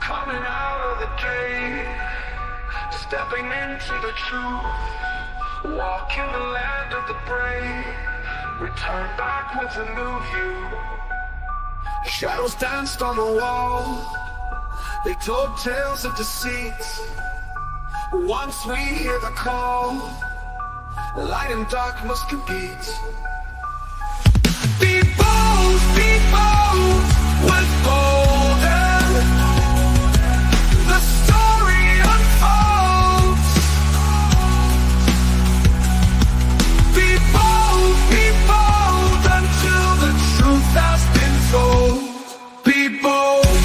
Coming out of the cave, stepping into the truth, walking the land of the brave, return back with a new view. Shadows danced on the wall, they told tales of deceit. Once we hear the call, light and dark must compete. Be bold with golden. The story unfolds. Be bold until the truth has been told. Be bold.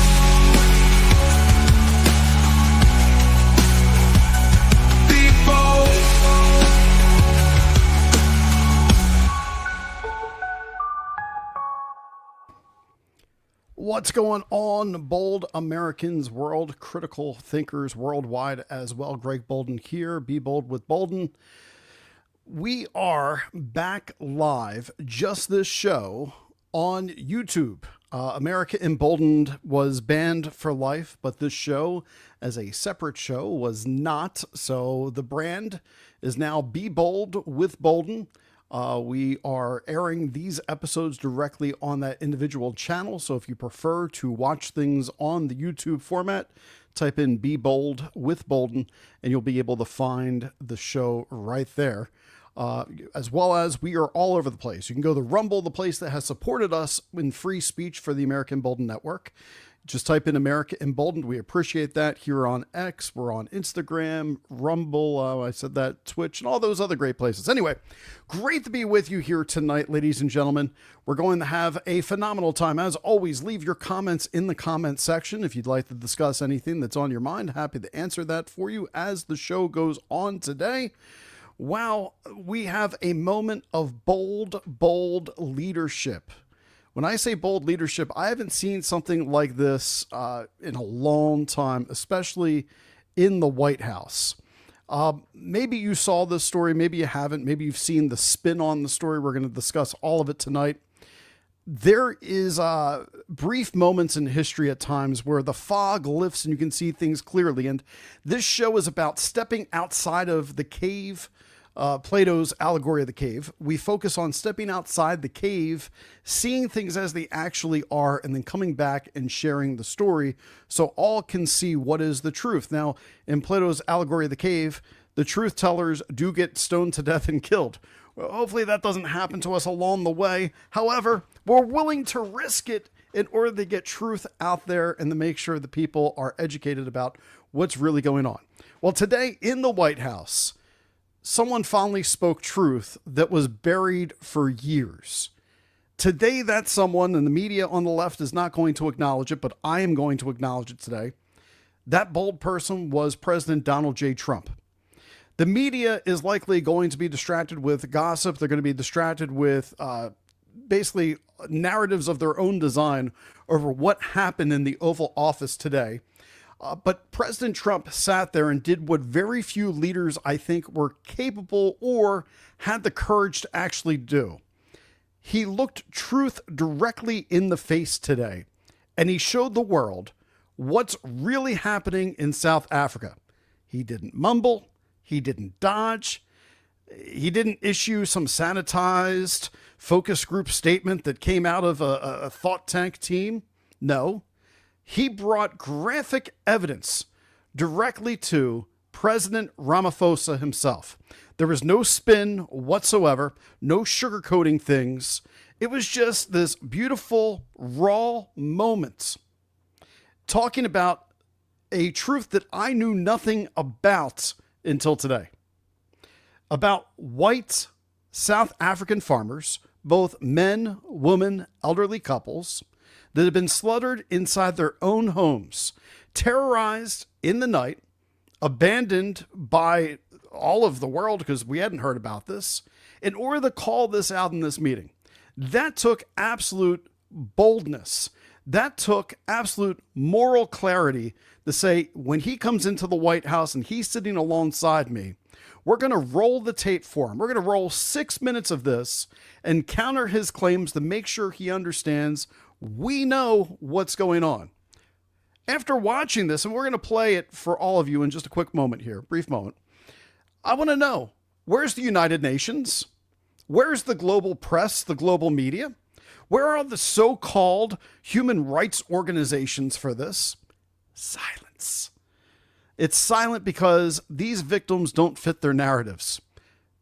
Be bold. What's going on, bold Americans, world critical thinkers worldwide as well? Greg Boulden here, Be Bold with Boulden. We are back live, just this show, on YouTube. America Emboldened was banned for life, but this show, as a separate show, was not. So the brand is now Be Bold with Boulden. We are airing these episodes directly on that individual channel. So if you prefer to watch things on the YouTube format, type in Be Bold with Boulden, and you'll be able to find the show right there. As well as we are all over the place. You can go to Rumble, the place that has supported us in free speech for the American Emboldened Network. Just type in America Emboldened. We appreciate that. Here on X, we're on Instagram, Rumble, I said that, Twitch, and all those other great places. Anyway, great to be with you here tonight, ladies and gentlemen. We're going to have a phenomenal time. As always, leave your comments in the comment section if you'd like to discuss anything that's on your mind. Happy to answer that for you as the show goes on today. Wow, we have a moment of bold leadership. When I say bold leadership, I haven't seen something like this in a long time, especially in the White House. Maybe you saw this story, maybe you haven't, maybe you've seen the spin on the story. We're going to discuss all of it tonight. There is brief moments in history at times where the fog lifts and you can see things clearly. And this show is about stepping outside of the cave, Plato's allegory of the cave. We focus on stepping outside the cave, seeing things as they actually are, and then coming back and sharing the story so all can see what is the truth. Now, in Plato's allegory of the cave, the truth tellers do get stoned to death and killed. Well, hopefully that doesn't happen to us along the way. However, we're willing to risk it in order to get truth out there and to make sure the people are educated about what's really going on. Well, today in the White House, someone finally spoke truth that was buried for years. Today, that someone, and the media on the left is not going to acknowledge it, but I am going to acknowledge it today. That bold person was President Donald J. Trump. The media is likely going to be distracted with gossip. They're going to be distracted with basically narratives of their own design over what happened in the Oval Office today. But President Trump sat there and did what very few leaders, I think, were capable or had the courage to actually do. He looked truth directly in the face today, and he showed the world what's really happening in South Africa. He didn't mumble. He didn't dodge. He didn't issue some sanitized focus group statement that came out of a thought tank team. No. He brought graphic evidence directly to President Ramaphosa himself. There was no spin whatsoever, no sugarcoating things. It was just this beautiful, raw moment talking about a truth that I knew nothing about until today. About white South African farmers, both men, women, elderly couples, that had been slaughtered inside their own homes, terrorized in the night, abandoned by all of the world because we hadn't heard about this, in order to call this out in this meeting. That took absolute boldness. That took absolute moral clarity to say, when he comes into the White House and he's sitting alongside me, We're going to roll the tape for him. We're going to roll 6 minutes of this and counter his claims to make sure he understands we know what's going on. After watching this, and we're going to play it for all of you in just a quick moment here, brief moment, I want to know, where's the United Nations? Where's the global press, the global media? Where are the so-called human rights organizations for this? Silence. It's silent because these victims don't fit their narratives.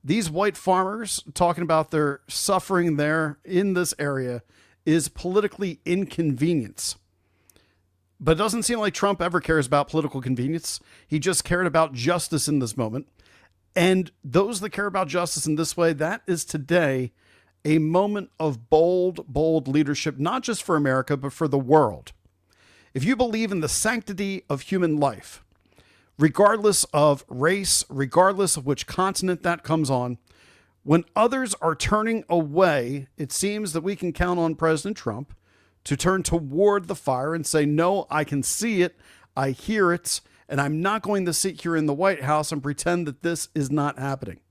These white farmers talking about their suffering there in this area is politically inconvenience. But it doesn't seem like Trump ever cares about political convenience. He just cared about justice in this moment. And those that care about justice in this way, that is today a moment of bold, bold leadership, not just for America, but for the world. If you believe in the sanctity of human life, regardless of race, regardless of which continent that comes on, when others are turning away, it seems that we can count on President Trump to turn toward the fire and say, no, I can see it, I hear it, and I'm not going to sit here in the White House and pretend that this is not happening.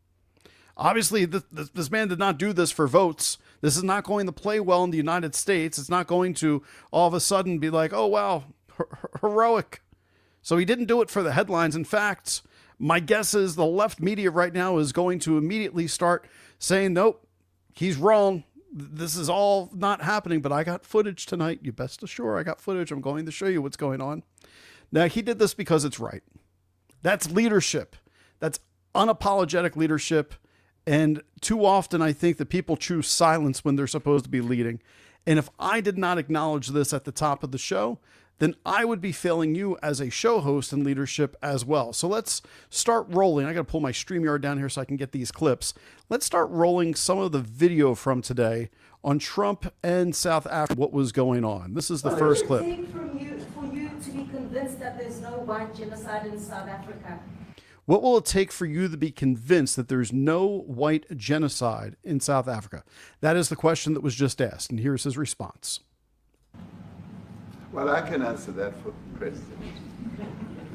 Obviously, this man did not do this for votes. This is not going to play well in the United States. It's not going to all of a sudden be like, oh, wow, heroic. So he didn't do it for the headlines. In fact, my guess is the left media right now is going to immediately start saying, nope, he's wrong. This is all not happening, but I got footage tonight. You best assure I got footage. I'm going to show you what's going on. Now, he did this because it's right. That's leadership. That's unapologetic leadership. And too often, I think that people choose silence when they're supposed to be leading. And if I did not acknowledge this at the top of the show, then I would be failing you as a show host in leadership as well. So let's start rolling. I got to pull my StreamYard down here so I can get these clips. Let's start rolling some of the video from today on Trump and South Africa, what was going on. This is the first clip. What does it take for you to be convinced that there's no white genocide in South Africa? What will it take for you to be convinced that there's no white genocide in South Africa? That is the question that was just asked, and here's his response. Well, I can answer that for the president.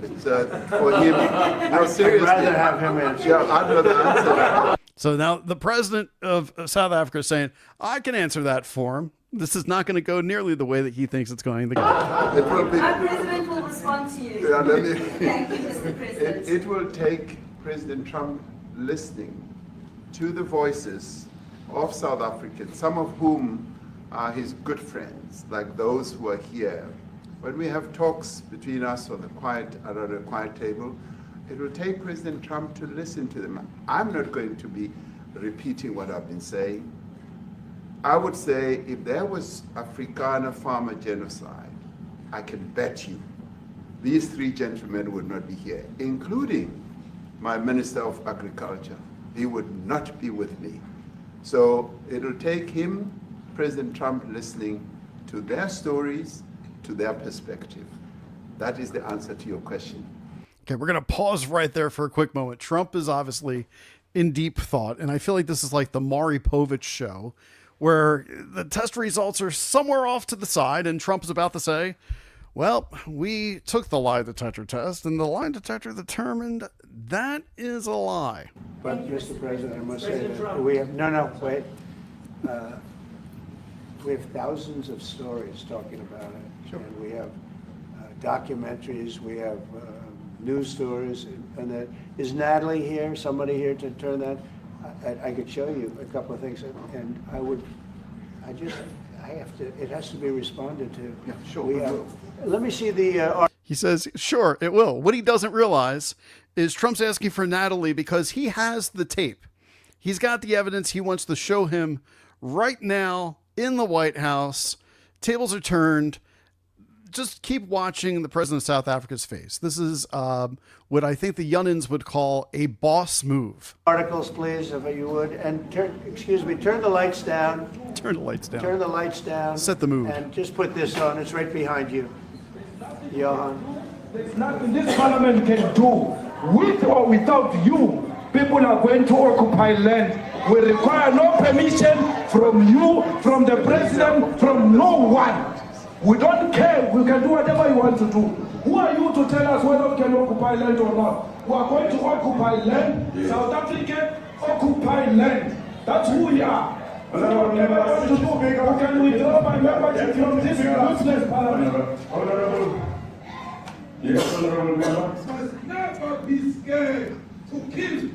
It's for him. No, seriously. I'd rather have him answer. Yeah, I'd rather answer that. So now the president of South Africa is saying, I can answer that for him. This is not going to go nearly the way that he thinks it's going to go. It will be. Our president will respond to you. Yeah, let me, Thank you, Mr. President. it will take President Trump listening to the voices of South Africans, some of whom are his good friends, like those who are here. When we have talks between us on the around a quiet table, it will take President Trump to listen to them. I'm not going to be repeating what I've been saying. I would say if there was Afrikaner farmer genocide, I can bet you these three gentlemen would not be here, including my Minister of Agriculture. He would not be with me. So it'll take him, President Trump, listening to their stories, to their perspective. That is the answer to your question. Okay, we're going to pause right there for a quick moment. Trump is obviously in deep thought, and I feel like this is like the Maury Povich show, where the test results are somewhere off to the side, and Trump is about to say, well, we took the lie detector test, and the lie detector determined that is a lie. But, Mr. President, I must say that we have, wait. We have thousands of stories talking about it. Sure. And we have documentaries, we have news stories, and that. Is Natalie here, somebody here to turn that? I could show you a couple of things, and it has to be responded to. Yeah, sure. Let me see the... He says, sure, it will. What he doesn't realize is Trump's asking for Natalie because he has the tape. He's got the evidence. He wants to show him right now in the White House. Tables are turned. Just keep watching the president of South Africa's face. This is what I think the Yunnins would call a boss move. Articles, please, if you would. And turn the lights down. Turn the lights down. Turn the lights down. Set the mood. And just put this on. It's right behind you. Johan. There's nothing this parliament can do. With or without you, people are going to occupy land. We require no permission from you, from the president, from no one. We don't care. We can do whatever you want to do. Who are you to tell us whether we can occupy land or not? We are going to occupy land. Yes. South African occupy land. That's who we are. So whatever I want to do, we can withdraw my membership from this useless parliament. Honorable. Yes, honorable member. Must never be scared to kill.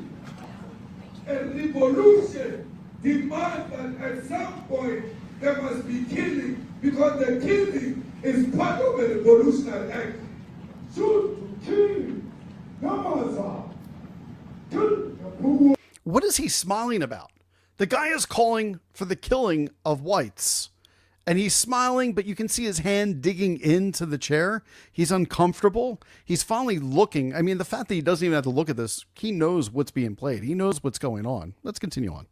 A revolution demands that at some point there must be killing, because the killing is part of a revolutionary act. Shoot to kill. What is he smiling about? The guy is calling for the killing of whites. And he's smiling, but you can see his hand digging into the chair. He's uncomfortable. He's finally looking. I mean, the fact that he doesn't even have to look at this, he knows what's being played. He knows what's going on. Let's continue on.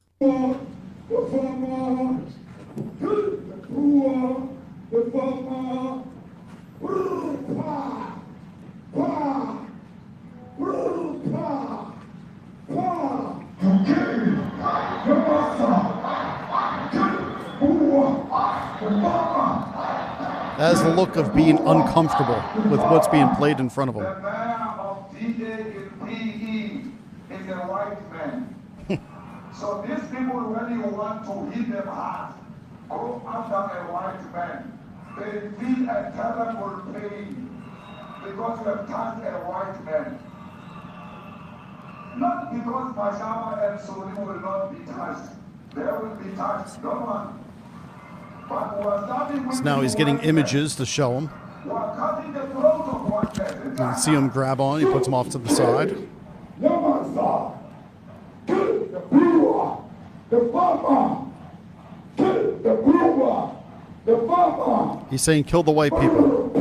That is the look of being uncomfortable with what's being played in front of him. The man of D-Day in PE is a white man. So these people, when you want to hit them hard, go after a white man. They feel a terrible pain because you have touched a white man. Not because Mashaba and Suri will not be touched. They will be touched, no one. So now he's getting images to show him. You can see him grab on. He puts him off to the side. He's saying, kill the white people.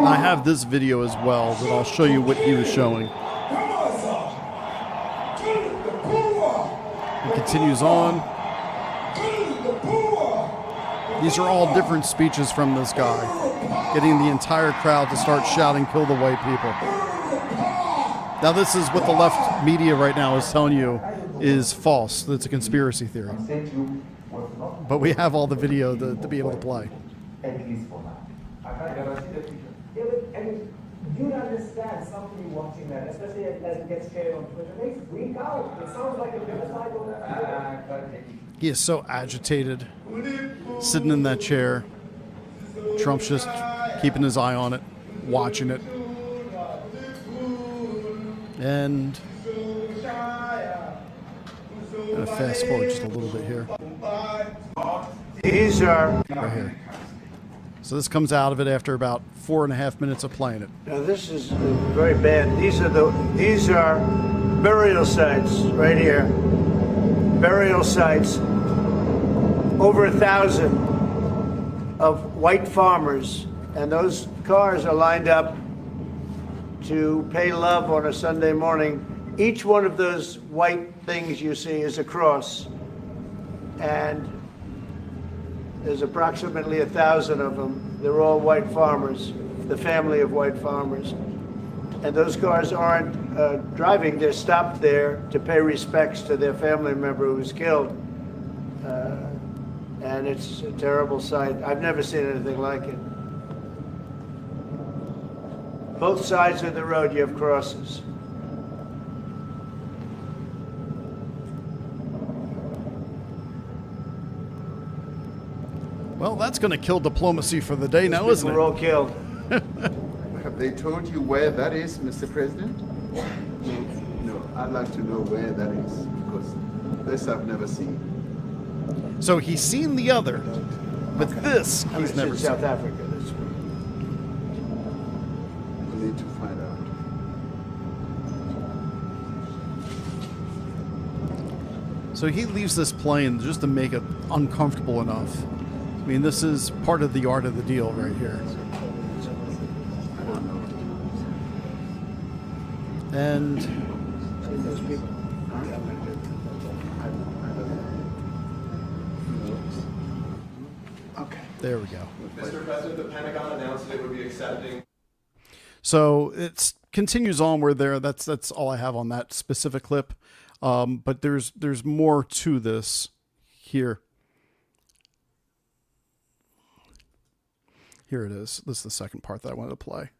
I have this video as well that I'll show you what he was showing. He continues on. These are all different speeches from this guy, getting the entire crowd to start shouting, kill the white people. Now this is what the left media right now is telling you is false. That's a conspiracy theory. But we have all the video to be able to play. At least for now. You'd understand somebody watching that, especially as it gets shared on Twitter. They freak out. It sounds like a genocide. He is so agitated, sitting in that chair. Trump's just keeping his eye on it, watching it. And I'm gonna fast forward just a little bit here. These are Right here. So this comes out of it after about 4.5 minutes of playing it. now. This is very bad. These are burial sites right here. Burial sites. Over 1,000 of white farmers, and those cars are lined up to pay love on a Sunday morning. Each one of those white things you see is a cross, and there's approximately 1,000 of them. They're all white farmers, the family of white farmers. And those cars aren't driving, they're stopped there to pay respects to their family member who was killed. And it's a terrible sight. I've never seen anything like it. Both sides of the road, you have crosses. Well, that's going to kill diplomacy for the day now, isn't We're it? all killed. Have they told you where that is, Mr. President? No, I'd like to know where that is, because this I've never seen. So he's seen the other, but this he's It's never in seen. South Africa. We need to find out. So he leaves this playing just to make it uncomfortable enough. I mean, this is part of the art of the deal right here. And Those people. Okay. there we go. Mr. President, the Pentagon announced that it would be accepting. So it continues on where there. That's all I have on that specific clip. But there's more to this here. Here it is. This is the second part that I wanted to play.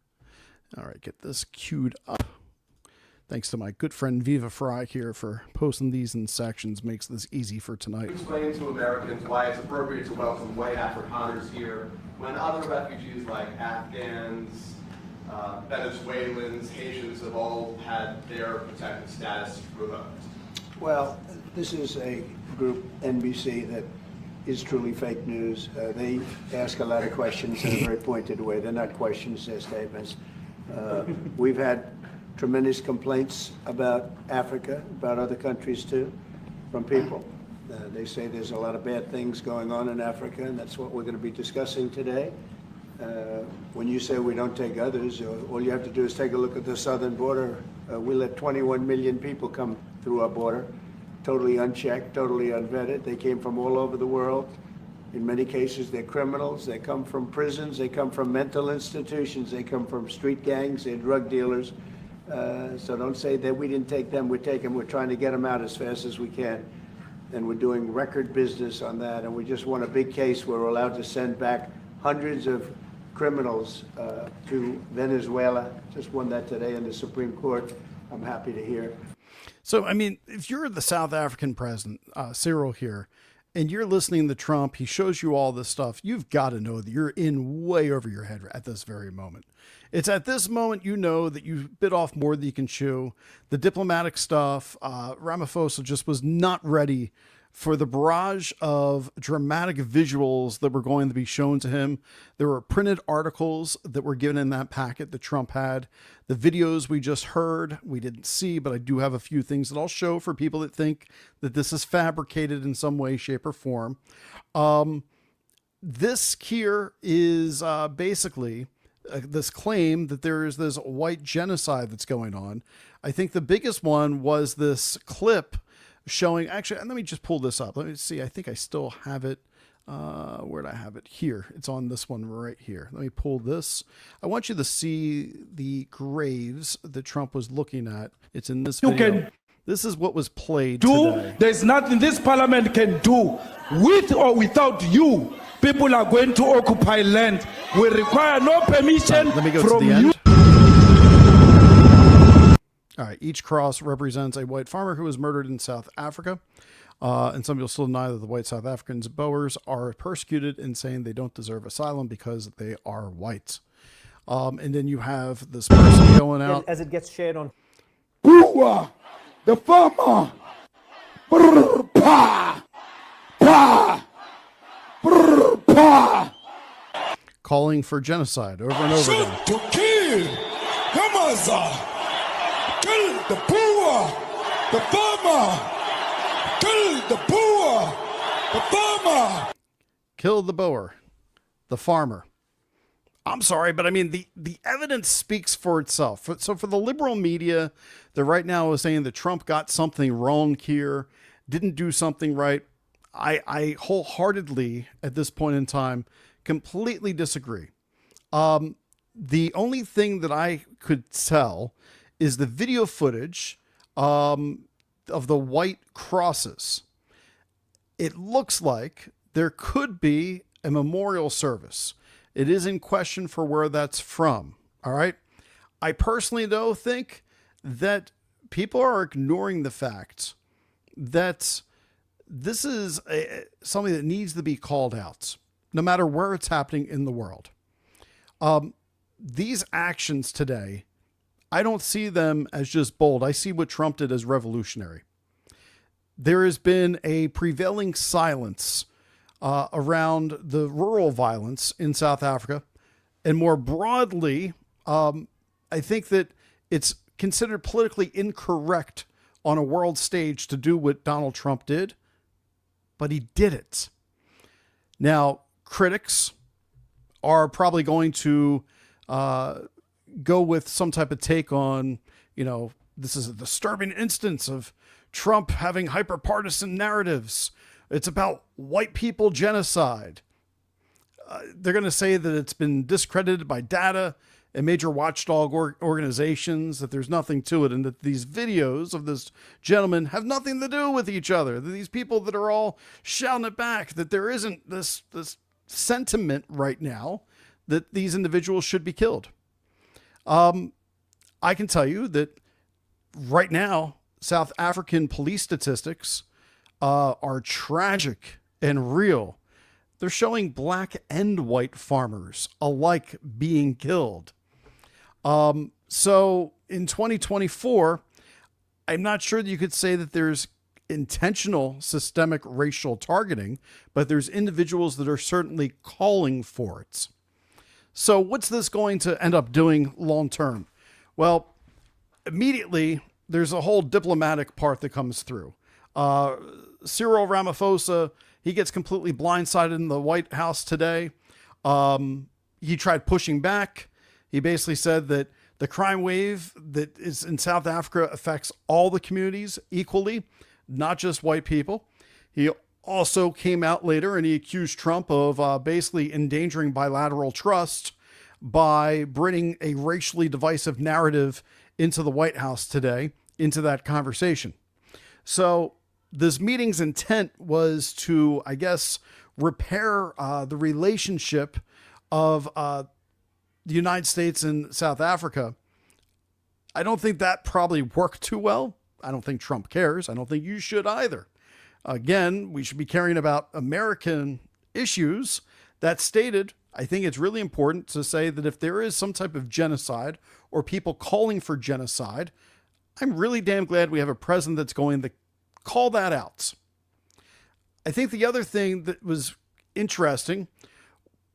All right, get this queued up. Thanks to my good friend Viva Fry here for posting these in sections. Makes this easy for tonight. Explain to Americans why it's appropriate to welcome white Afrikaners here when other refugees like Afghans, Venezuelans, Haitians have all had their protected status revoked. Well, this is a group, NBC, that is truly fake news. They ask a lot of questions in a very pointed way. They're not questions, they're statements. We've had tremendous complaints about Africa, about other countries too, from people. They say there's a lot of bad things going on in Africa, and that's what we're going to be discussing today. When you say we don't take others, all you have to do is take a look at the southern border. We let 21 million people come through our border, totally unchecked, totally unvetted. They came from all over the world. In many cases, they're criminals. They come from prisons. They come from mental institutions. They come from street gangs. They're drug dealers. So don't say that we didn't take them. We take them. We're trying to get them out as fast as we can. And we're doing record business on that. And we just won a big case where we're allowed to send back hundreds of criminals to Venezuela. Just won that today in the Supreme Court. I'm happy to hear. So, I mean, if you're the South African president, Cyril here, and you're listening to Trump, he shows you all this stuff, you've got to know that you're in way over your head at this very moment. It's at this moment you know that you bit off more than you can chew. The diplomatic stuff, Ramaphosa just was not ready for the barrage of dramatic visuals that were going to be shown to him. There were printed articles that were given in that packet that Trump had. The videos we just heard, we didn't see, but I do have a few things that I'll show for people that think that this is fabricated in some way, shape, or form. This here is basically this claim that there is this white genocide that's going on. I think the biggest one was this clip showing, actually, let me just pull this up. Let me see. I think I still have it. Where'd I have it? Here. It's on this one right here. Let me pull this. I want you to see the graves that Trump was looking at. It's in this video. This is what was played today. There's nothing this parliament can do with or without you. People are going to occupy land. We require no permission Let me go from to the you. end. All right, each cross represents a white farmer who was murdered in South Africa. And some people still deny that the white South Africans, Boers, are persecuted and saying they don't deserve asylum because they are white. And then you have this person going out. As it gets shared on. Bua, the farmer. Brr, pa, pa, brr, pa. Calling for genocide over and over again. To kill. Yamaza. Kill the poor, the farmer. Kill the poor, the farmer. Kill the Boer, the farmer. I'm sorry, but I mean, the evidence speaks for itself. So for the liberal media that right now is saying that Trump got something wrong here, didn't do something right, I wholeheartedly, at this point in time, completely disagree. The only thing that I could tell is the video footage of the white crosses. It looks like there could be a memorial service. It is in question for where that's from. All right. I personally, though, think that people are ignoring the fact that this is something that needs to be called out, no matter where it's happening in the world. These actions today, I don't see them as just bold. I see what Trump did as revolutionary. There has been a prevailing silence around the rural violence in South Africa. And more broadly, I think that it's considered politically incorrect on a world stage to do what Donald Trump did, but he did it. Now, critics are probably going to go with some type of take on, this is a disturbing instance of Trump having hyper-partisan narratives. It's about white people genocide. They're going to say that it's been discredited by data and major watchdog organizations, that there's nothing to it, and that these videos of this gentleman have nothing to do with each other. That these people that are all shouting it back, that there isn't this sentiment right now that these individuals should be killed. I can tell you that right now, South African police statistics are tragic and real. They're showing black and white farmers alike being killed. So in 2024, I'm not sure that you could say that there's intentional systemic racial targeting, but there's individuals that are certainly calling for it. So what's this going to end up doing long term? Well, immediately there's a whole diplomatic part that comes through. Cyril Ramaphosa, he gets completely blindsided in the White House today. He tried pushing back. He basically said that the crime wave that is in South Africa affects all the communities equally, not just white people. He also came out later and he accused Trump of basically endangering bilateral trust by bringing a racially divisive narrative into the White House today, into that conversation. So this meeting's intent was to, I guess, repair the relationship of the United States and South Africa. I don't think that probably worked too well. I don't think Trump cares. I don't think you should either. Again, we should be caring about American issues. That stated, I think it's really important to say that if there is some type of genocide or people calling for genocide, I'm really damn glad we have a president that's going to call that out. I think the other thing that was interesting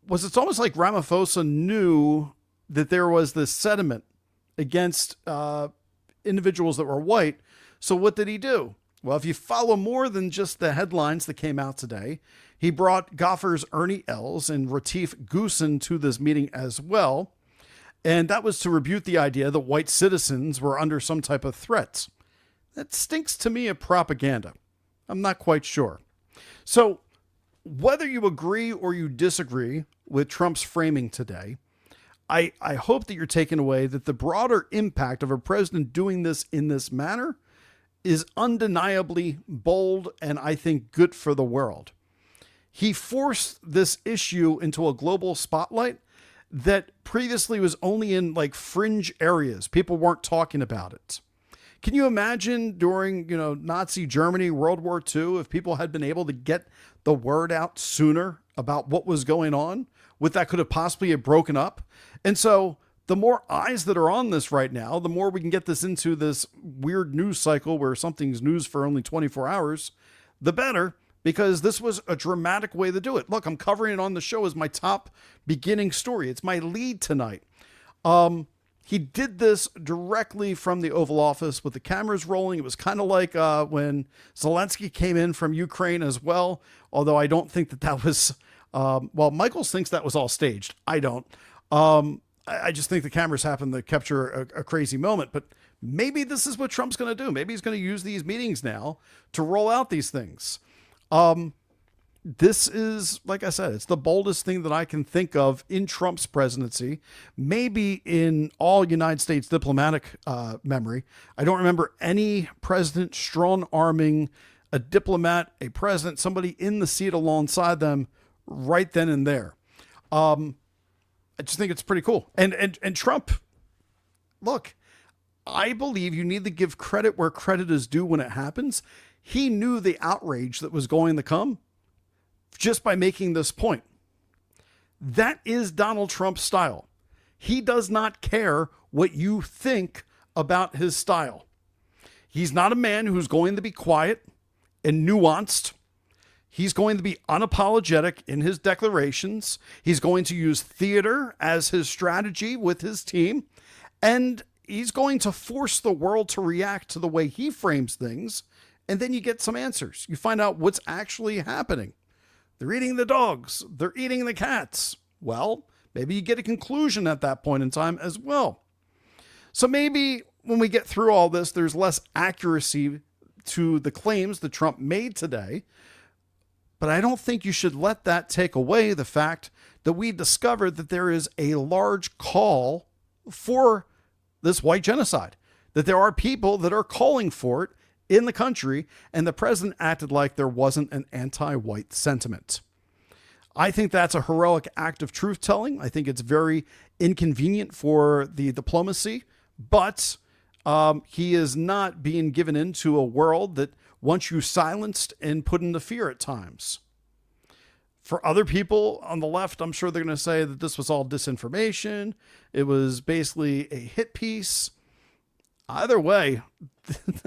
was it's almost like Ramaphosa knew that there was this sentiment against individuals that were white. So what did he do? Well, if you follow more than just the headlines that came out today, he brought Gopher's Ernie Els and Retief Goosen to this meeting as well. And that was to rebuke the idea that white citizens were under some type of threat. That stinks to me of propaganda. I'm not quite sure. So whether you agree or you disagree with Trump's framing today, I hope that you're taking away that the broader impact of a president doing this in this manner is undeniably bold and I think good for the world. He forced this issue into a global spotlight that previously was only in like fringe areas. People weren't talking about it. Can you imagine during, Nazi Germany, World War II, if people had been able to get the word out sooner about what was going on, what that could have possibly have broken up? And so the more eyes that are on this right now, the more we can get this into this weird news cycle where something's news for only 24 hours, the better, because this was a dramatic way to do it. Look, I'm covering it on the show as my top beginning story. It's my lead tonight. He did this directly from the Oval Office with the cameras rolling. It was kind of like when Zelensky came in from Ukraine as well, although I don't think that was, Michaels thinks that was all staged. I don't. I just think the cameras happened to capture a crazy moment, but maybe this is what Trump's going to do. Maybe he's going to use these meetings now to roll out these things. This is, like I said, it's the boldest thing that I can think of in Trump's presidency, maybe in all United States diplomatic memory. I don't remember any president strong-arming a diplomat, a president, somebody in the seat alongside them right then and there. I just think it's pretty cool. And Trump, look, I believe you need to give credit where credit is due when it happens. He knew the outrage that was going to come just by making this point. That is Donald Trump's style. He does not care what you think about his style. He's not a man who's going to be quiet and nuanced. He's going to be unapologetic in his declarations. He's going to use theater as his strategy with his team. And he's going to force the world to react to the way he frames things. And then you get some answers. You find out what's actually happening. They're eating the dogs. They're eating the cats. Well, maybe you get a conclusion at that point in time as well. So maybe when we get through all this, there's less accuracy to the claims that Trump made today. But I don't think you should let that take away the fact that we discovered that there is a large call for this white genocide, that there are people that are calling for it in the country, and the president acted like there wasn't an anti-white sentiment. I think that's a heroic act of truth telling. I think it's very inconvenient for the diplomacy, but he is not being given into a world that wants you silenced and put into fear at times. For other people on the left, I'm sure they're going to say that this was all disinformation. It was basically a hit piece. Either way,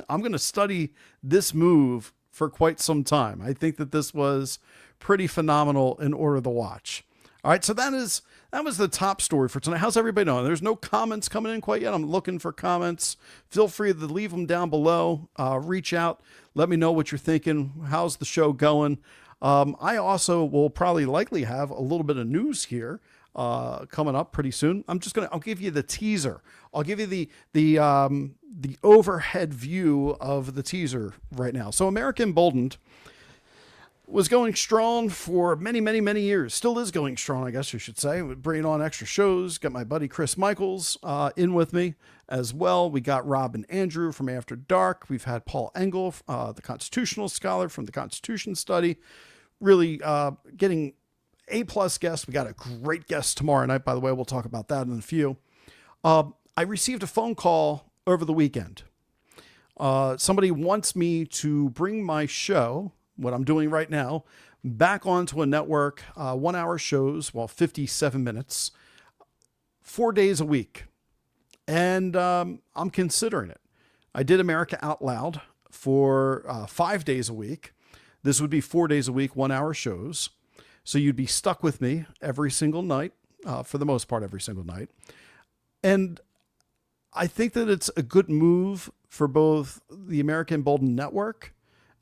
I'm going to study this move for quite some time. I think that this was pretty phenomenal in order to watch. All right, so that was the top story for tonight. How's everybody doing? There's no comments coming in quite yet. I'm looking for comments. Feel free to leave them down below. Reach out. Let me know what you're thinking. How's the show going? I also will probably likely have a little bit of news here coming up pretty soon. I'll give you the teaser. I'll give you the overhead view of the teaser right now. So America Emboldened was going strong for many, many, many years. Still is going strong, I guess you should say. We're bringing on extra shows. Got my buddy Chris Michaels in with me as well. We got Rob and Andrew from After Dark. We've had Paul Engel, the constitutional scholar from the Constitution Study. Really getting A-plus guests. We got a great guest tomorrow night, by the way. We'll talk about that in a few. I received a phone call over the weekend. Somebody wants me to bring my show, what I'm doing right now, back onto a network, 1 hour shows, 57 minutes, 4 days a week. And I'm considering it. I did America Out Loud for 5 days a week. This would be 4 days a week, 1 hour shows. So you'd be stuck with me every single night, for the most part, every single night. And I think that it's a good move for both the America Emboldened Network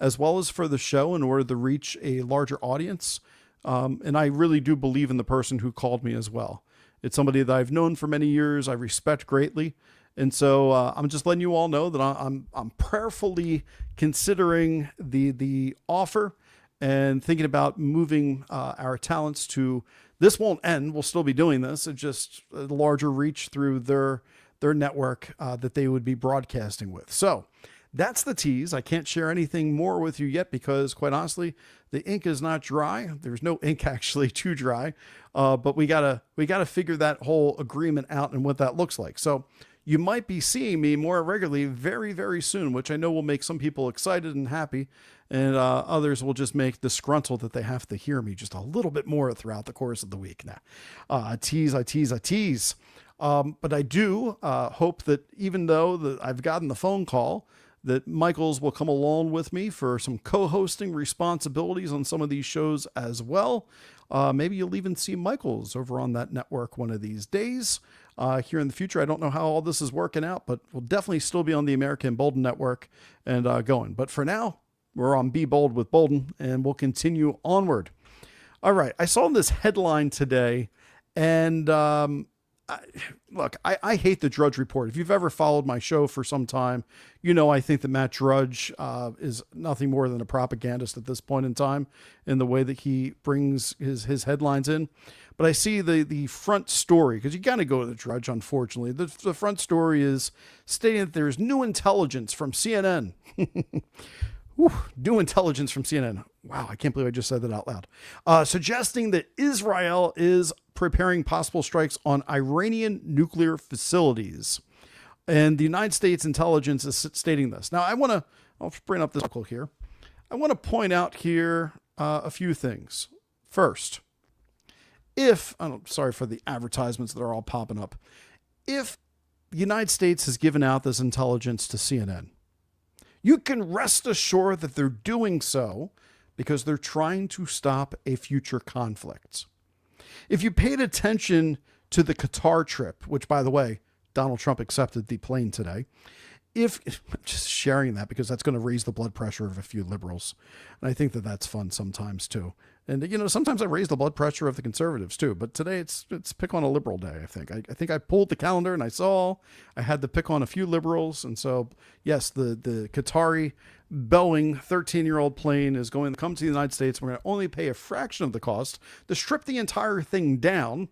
as well as for the show in order to reach a larger audience. And I really do believe in the person who called me as well. It's somebody that I've known for many years. I respect greatly. And so I'm just letting you all know that I'm prayerfully considering the offer and thinking about moving our talents to, this won't end. We'll still be doing this. It's just a larger reach through their network that they would be broadcasting with. So that's the tease. I can't share anything more with you yet because, quite honestly, the ink is not dry. There's no ink actually to dry, but we gotta figure that whole agreement out and what that looks like. So you might be seeing me more regularly very, very soon, which I know will make some people excited and happy, and others will just make disgruntled that they have to hear me just a little bit more throughout the course of the week. Now, I tease. But I do hope that even though I've gotten the phone call, that Michaels will come along with me for some co-hosting responsibilities on some of these shows as well. Maybe you'll even see Michaels over on that network one of these days here in the future. I don't know how all this is working out, but we'll definitely still be on the America Emboldened Network and going. But for now, we're on Be Bold with Bolden, and we'll continue onward. All right, I saw this headline today, and look, I hate the Drudge Report. If you've ever followed my show for some time, you know I think that Matt Drudge is nothing more than a propagandist at this point in time in the way that he brings his headlines in. But I see the front story, because you got to go to the Drudge, unfortunately. The front story is stating that there's new intelligence from CNN. New intelligence from CNN. Wow, I can't believe I just said that out loud. Suggesting that Israel is preparing possible strikes on Iranian nuclear facilities. And the United States intelligence is stating this. Now, I'll bring up this article here. I want to point out here a few things. First, sorry for the advertisements that are all popping up. If the United States has given out this intelligence to CNN, you can rest assured that they're doing so because they're trying to stop a future conflict. If you paid attention to the Qatar trip, which, by the way, Donald Trump accepted the plane today, I'm just sharing that because that's going to raise the blood pressure of a few liberals. And I think that that's fun sometimes too. And, sometimes I raise the blood pressure of the conservatives too, but today it's pick on a liberal day. I think I pulled the calendar and I had to pick on a few liberals. And so, yes, the Qatari Boeing 13-year-old plane is going to come to the United States. We're going to only pay a fraction of the cost to strip the entire thing down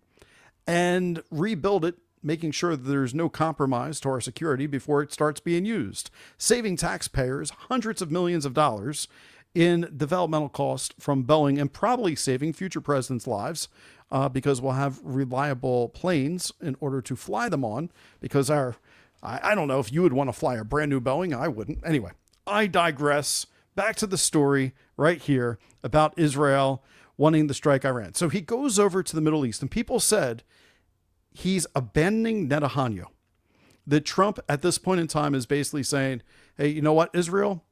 and rebuild it, making sure that there's no compromise to our security before it starts being used, saving taxpayers hundreds of millions of dollars in developmental cost from Boeing and probably saving future presidents' lives because we'll have reliable planes in order to fly them on because I don't know if you would want to fly a brand new Boeing. I wouldn't. Anyway, I digress. Back to the story right here about Israel wanting to strike Iran. So he goes over to the Middle East, and people said he's abandoning Netanyahu. That Trump at this point in time is basically saying, hey, you know what, Israel,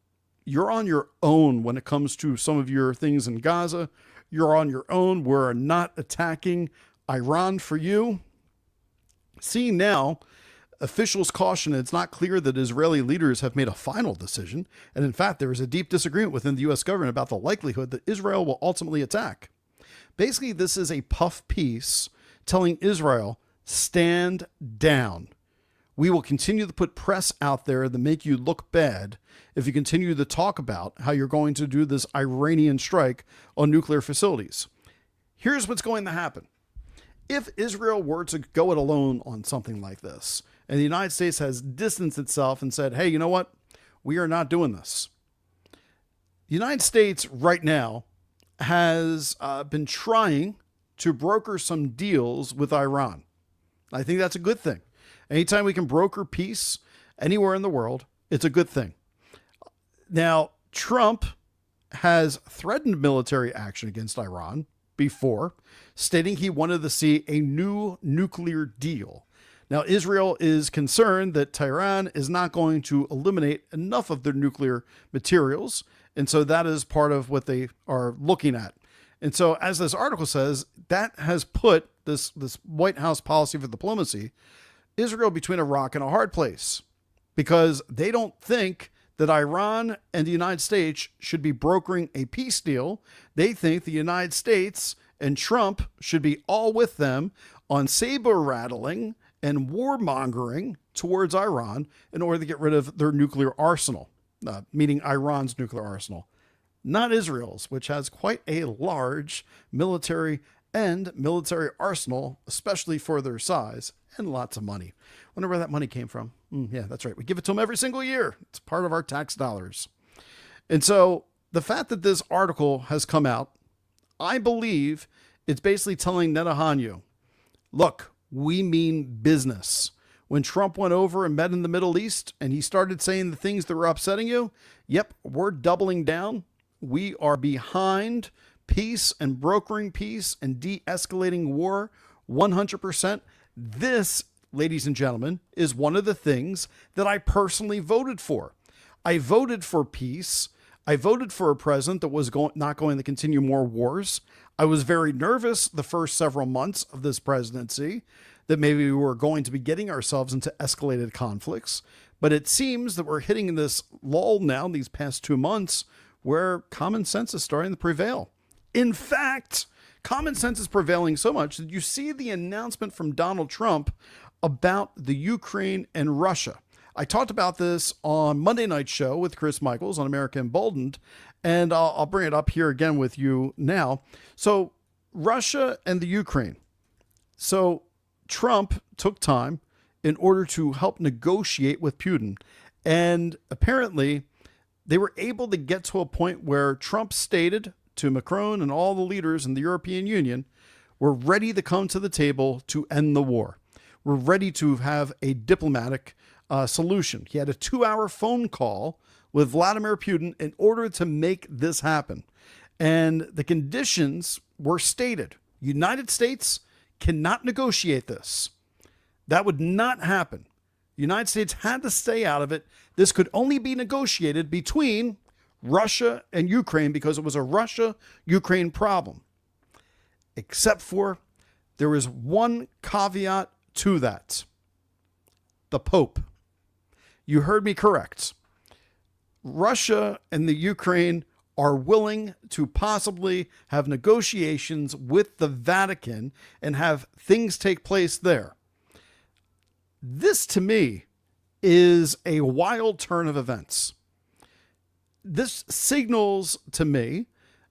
you're on your own when it comes to some of your things in Gaza. You're on your own. We're not attacking Iran for you. Seeing now, officials caution it's not clear that Israeli leaders have made a final decision. And in fact, there is a deep disagreement within the U.S. government about the likelihood that Israel will ultimately attack. Basically, this is a puff piece telling Israel, stand down. We will continue to put press out there that make you look bad if you continue to talk about how you're going to do this Iranian strike on nuclear facilities. Here's what's going to happen. If Israel were to go it alone on something like this, and the United States has distanced itself and said, hey, you know what? We are not doing this. The United States right now has been trying to broker some deals with Iran. I think that's a good thing. Anytime we can broker peace anywhere in the world, it's a good thing. Now, Trump has threatened military action against Iran before, stating he wanted to see a new nuclear deal. Now, Israel is concerned that Tehran is not going to eliminate enough of their nuclear materials, and so that is part of what they are looking at. And so, as this article says, that has put this White House policy for diplomacy, Israel between a rock and a hard place, because they don't think that Iran and the United States should be brokering a peace deal. They think the United States and Trump should be all with them on saber rattling and warmongering towards Iran in order to get rid of their nuclear arsenal, meaning Iran's nuclear arsenal, not Israel's, which has quite a large military arsenal, especially for their size, and lots of money. Wonder where that money came from. Yeah, that's right. We give it to them every single year. It's part of our tax dollars. And so the fact that this article has come out, I believe it's basically telling Netanyahu, look, we mean business. When Trump went over and met in the Middle East and he started saying the things that were upsetting you, yep, we're doubling down. We are behind peace and brokering peace and de-escalating war 100%. This, ladies and gentlemen, is one of the things that I personally voted for. I voted for peace. I voted for a president that was not going to continue more wars. I was very nervous the first several months of this presidency that maybe we were going to be getting ourselves into escalated conflicts. But it seems that we're hitting this lull now, these past 2 months, where common sense is starting to prevail. In fact, common sense is prevailing so much that you see the announcement from Donald Trump about the Ukraine and Russia. I talked about this on Monday Night Show with Chris Michaels on America Emboldened, and I'll bring it up here again with you now. So Russia and the Ukraine. So Trump took time in order to help negotiate with Putin, and apparently they were able to get to a point where Trump stated to Macron and all the leaders in the European Union, we're ready to come to the table to end the war. We're ready to have a diplomatic solution. He had a 2-hour phone call with Vladimir Putin in order to make this happen. And the conditions were stated. United States cannot negotiate this. That would not happen. The United States had to stay out of it. This could only be negotiated between Russia and Ukraine because it was a Russia-Ukraine problem. Except for there is one caveat to that. The Pope. You heard me correct. Russia and the Ukraine are willing to possibly have negotiations with the Vatican and have things take place there. This, to me, is a wild turn of events. This signals to me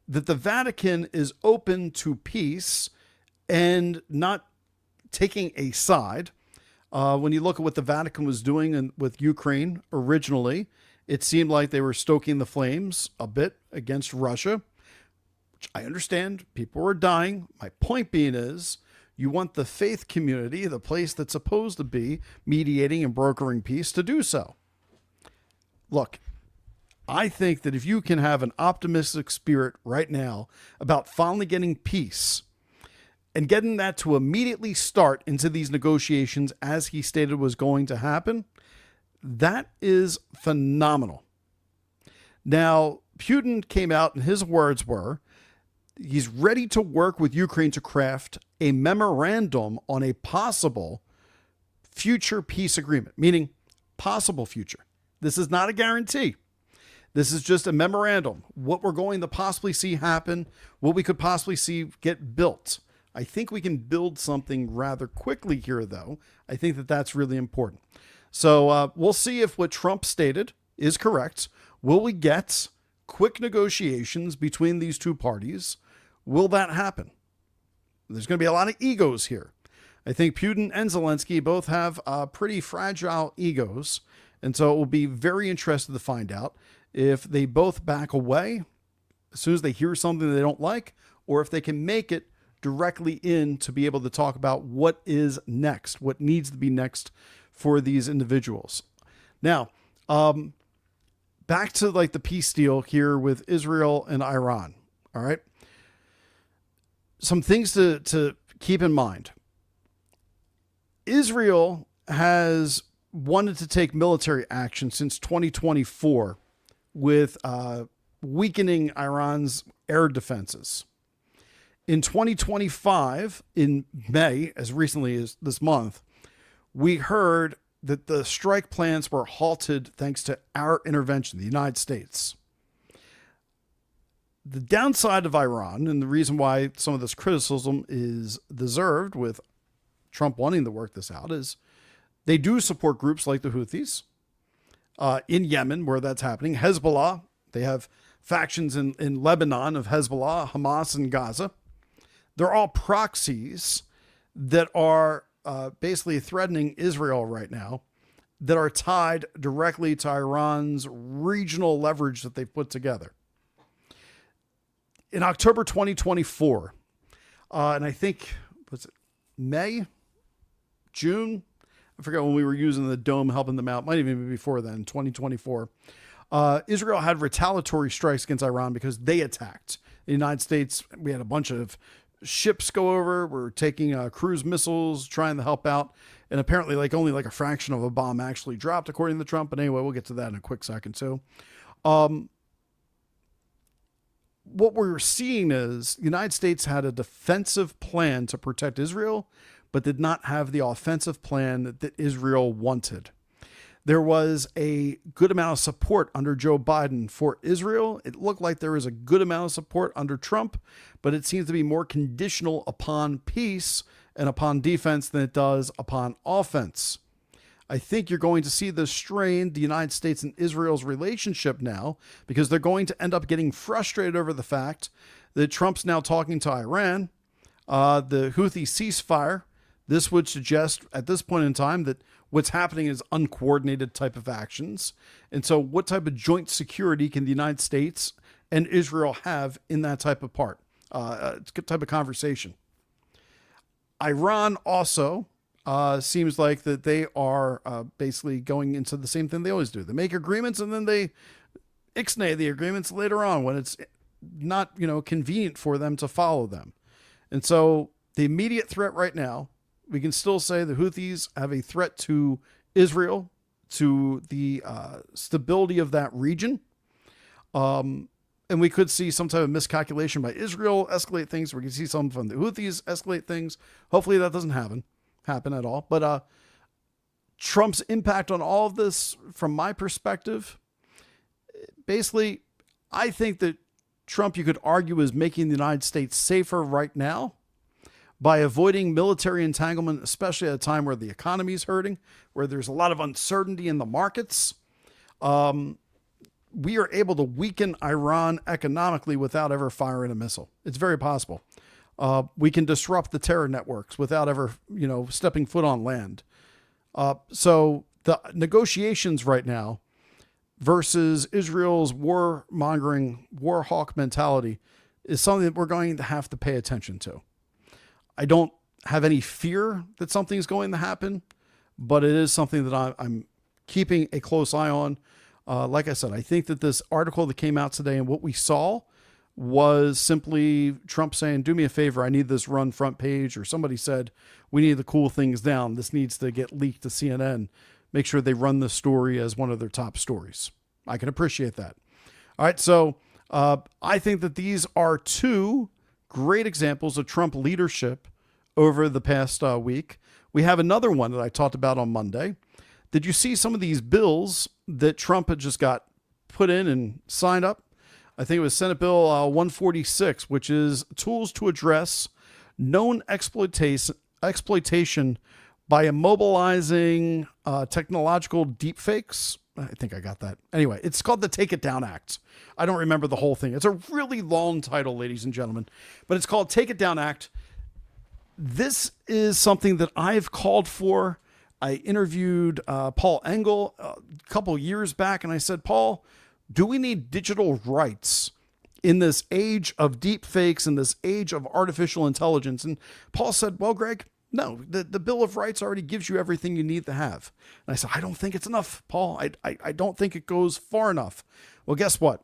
that the Vatican is open to peace and not taking a side. When you look at what the Vatican was doing with Ukraine originally, It seemed like they were stoking the flames a bit against Russia, which I understand. People were dying. My point being is, you want the faith community, the place that's supposed to be mediating and brokering peace, to do so. Look, I think that if you can have an optimistic spirit right now about finally getting peace and getting that to immediately start into these negotiations as he stated was going to happen, that is phenomenal. Now, Putin came out and his words were, he's ready to work with Ukraine to craft a memorandum on a possible future peace agreement, meaning possible future. This is not a guarantee. This is just a memorandum, what we're going to possibly see happen, what we could possibly see get built. I think we can build something rather quickly here, though. I think that that's really important. So we'll see if what Trump stated is correct. Will we get quick negotiations between these two parties? Will that happen? There's going to be a lot of egos here. I think Putin and Zelensky both have pretty fragile egos. And so it will be very interesting to find out if they both back away as soon as they hear something they don't like, or if they can make it directly in to be able to talk about what is next, what needs to be next for these individuals. Now, back to like the peace deal here with Israel and Iran. All right. Some things to keep in mind. Israel has wanted to take military action since 2024 with weakening Iran's air defenses. In 2025, in May, as recently as this month, we heard that the strike plans were halted thanks to our intervention, the United States. The downside of Iran, and the reason why some of this criticism is deserved with Trump wanting to work this out, is they do support groups like the Houthis in Yemen, where that's happening. Hezbollah, they have factions in Lebanon of Hezbollah, Hamas, and Gaza. They're all proxies that are basically threatening Israel right now, that are tied directly to Iran's regional leverage that they've put together. In October 2024, and I think, was it May, June? I forget when we were using the dome, helping them out. Might even be before then, 2024. Israel had retaliatory strikes against Iran because they attacked the United States. We had a bunch of ships go over. We're taking cruise missiles, trying to help out. And apparently only a fraction of a bomb actually dropped, according to Trump. But anyway, we'll get to that in a quick second. So what we're seeing is the United States had a defensive plan to protect Israel, but did not have the offensive plan that Israel wanted. There was a good amount of support under Joe Biden for Israel. It looked like there was a good amount of support under Trump, but it seems to be more conditional upon peace and upon defense than it does upon offense. I think you're going to see this strain the United States and Israel's relationship now, because they're going to end up getting frustrated over the fact that Trump's now talking to Iran, the Houthi ceasefire. This would suggest at this point in time that what's happening is uncoordinated type of actions. And so what type of joint security can the United States and Israel have in that type of type of conversation? Iran also seems like that they are basically going into the same thing they always do. They make agreements and then they ixnay the agreements later on when it's not, convenient for them to follow them. And so the immediate threat right now, we can still say the Houthis have a threat to Israel, to the stability of that region. And we could see some type of miscalculation by Israel escalate things. We can see some from the Houthis escalate things. Hopefully that doesn't happen at all. But Trump's impact on all of this, from my perspective, basically, I think that Trump, you could argue, is making the United States safer right now by avoiding military entanglement, especially at a time where the economy is hurting, where there's a lot of uncertainty in the markets. We are able to weaken Iran economically without ever firing a missile. It's very possible. We can disrupt the terror networks without ever, stepping foot on land. So the negotiations right now, versus Israel's warmongering, war hawk mentality is something that we're going to have to pay attention to. I don't have any fear that something's going to happen, but it is something that I'm keeping a close eye on. Like I said, I think that this article that came out today and what we saw was simply Trump saying, do me a favor, I need this run front page, or somebody said, we need to cool things down. This needs to get leaked to CNN. Make sure they run the story as one of their top stories. I can appreciate that. All right, so I think that these are two great examples of Trump leadership over the past week. We have another one that I talked about on Monday. Did you see some of these bills that Trump had just got put in and signed up? I think it was Senate Bill 146, which is tools to address known exploitation by immobilizing technological deepfakes. I think I got that. Anyway, it's called the Take It Down Act. I don't remember the whole thing. It's a really long title, ladies and gentlemen, but it's called Take It Down Act. This is something that I've called for. I interviewed Paul Engel a couple years back, and I said, Paul, do we need digital rights in this age of deep fakes, in this age of artificial intelligence? And Paul said, well, Greg, no, the Bill of Rights already gives you everything you need to have. And I said, I don't think it's enough, Paul. I don't think it goes far enough. Well, guess what?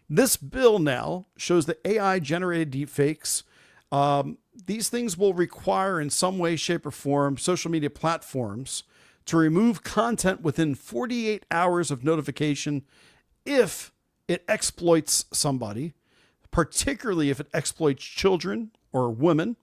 This bill now shows that AI-generated deep fakes, these things will require in some way, shape, or form social media platforms to remove content within 48 hours of notification if it exploits somebody, particularly if it exploits children or women.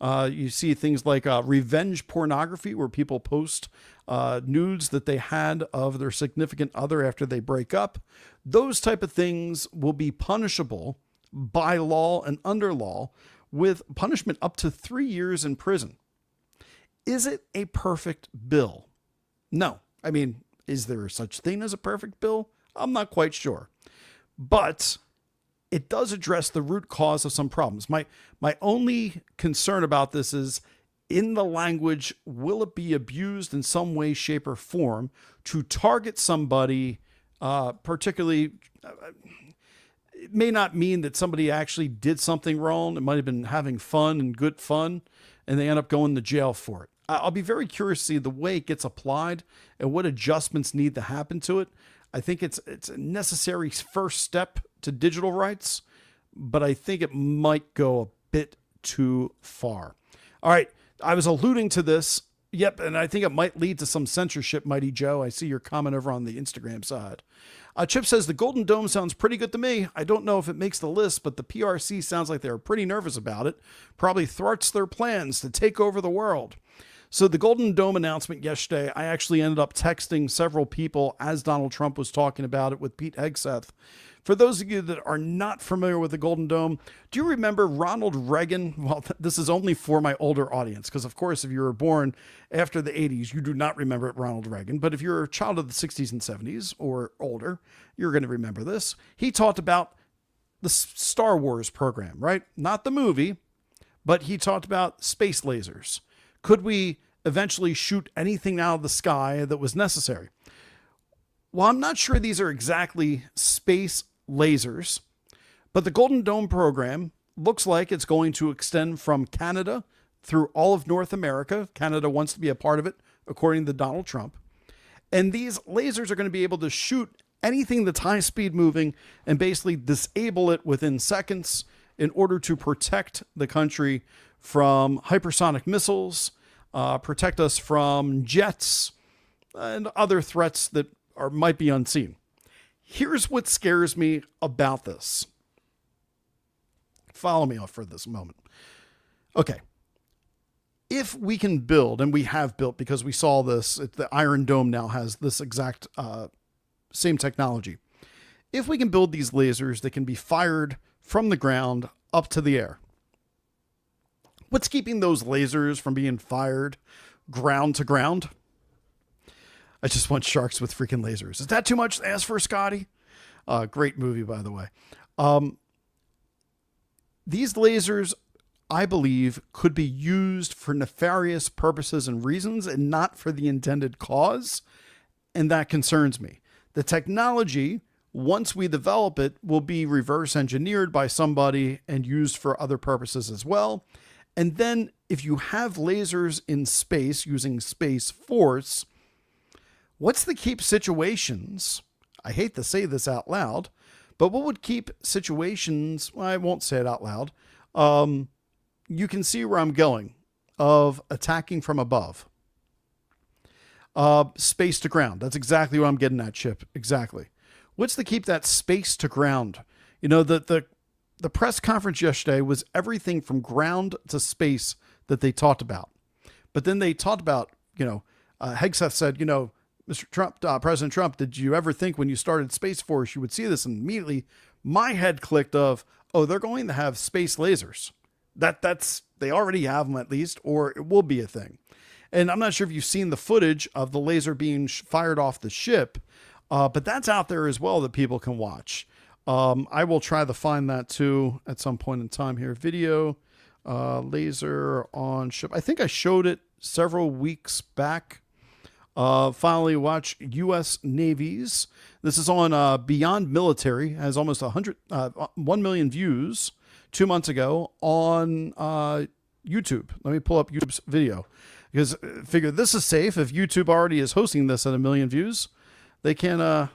You see things like revenge pornography, where people post nudes that they had of their significant other after they break up. Those type of things will be punishable by law and under law with punishment up to 3 years in prison. Is it a perfect bill? No. I mean, is there such thing as a perfect bill? I'm not quite sure. But it does address the root cause of some problems. My only concern about this is, in the language, will it be abused in some way, shape, or form to target somebody, particularly... It may not mean that somebody actually did something wrong. It might have been having fun and good fun, and they end up going to jail for it. I'll be very curious to see the way it gets applied and what adjustments need to happen to it. I think it's a necessary first step to digital rights, but I think it might go a bit too far. All right, I was alluding to this. Yep, and I think it might lead to some censorship, Mighty Joe. I see your comment over on the Instagram side. Chip says, the Golden Dome sounds pretty good to me. I don't know if it makes the list, but the PRC sounds like they're pretty nervous about it. Probably thwarts their plans to take over the world. So the Golden Dome announcement yesterday, I actually ended up texting several people as Donald Trump was talking about it with Pete Hegseth. For those of you that are not familiar with the Golden Dome, do you remember Ronald Reagan? Well, this is only for my older audience, because of course, if you were born after the 80s, you do not remember Ronald Reagan. But if you're a child of the 60s and 70s or older, you're going to remember this. He talked about the Star Wars program, right? Not the movie, but he talked about space lasers. Could we eventually shoot anything out of the sky that was necessary? Well, I'm not sure these are exactly space lasers, but the Golden Dome program looks like it's going to extend from Canada through all of North America. Canada wants to be a part of it, according to Donald Trump. And these lasers are going to be able to shoot anything that's high speed moving and basically disable it within seconds in order to protect the country from hypersonic missiles, protect us from jets and other threats that might be unseen. Here's what scares me about this. Follow me for this moment. Okay. If we can build, and we have built because we saw this, the Iron Dome now has this exact same technology. If we can build these lasers that can be fired from the ground up to the air, what's keeping those lasers from being fired ground to ground? I just want sharks with freaking lasers. Is that too much to ask for, Scotty? Great movie, by the way. These lasers, I believe, could be used for nefarious purposes and reasons and not for the intended cause. And that concerns me. The technology, once we develop it, will be reverse engineered by somebody and used for other purposes as well. And then if you have lasers in space using Space Force, what's to keep situations, I hate to say this out loud, but what would keep situations, well, I won't say it out loud, you can see where I'm going, of attacking from above. Space to ground. That's exactly what I'm getting at, Chip. Exactly. What's to keep that space to ground? You know, the press conference yesterday was everything from ground to space that they talked about. But then they talked about, Hegseth said, Mr. Trump, President Trump, did you ever think when you started Space Force you would see this? And immediately my head clicked of, oh, they're going to have space lasers. They already have them at least, or it will be a thing. And I'm not sure if you've seen the footage of the laser being fired off the ship, but that's out there as well that people can watch. I will try to find that too at some point in time here. Video, laser on ship. I think I showed it several weeks back. Finally watch U.S. Navy's. This is on Beyond Military. Has almost 1 million views 2 months ago on YouTube. Let me pull up YouTube's video because figure this is safe. If YouTube already is hosting this at 1 million views, they can't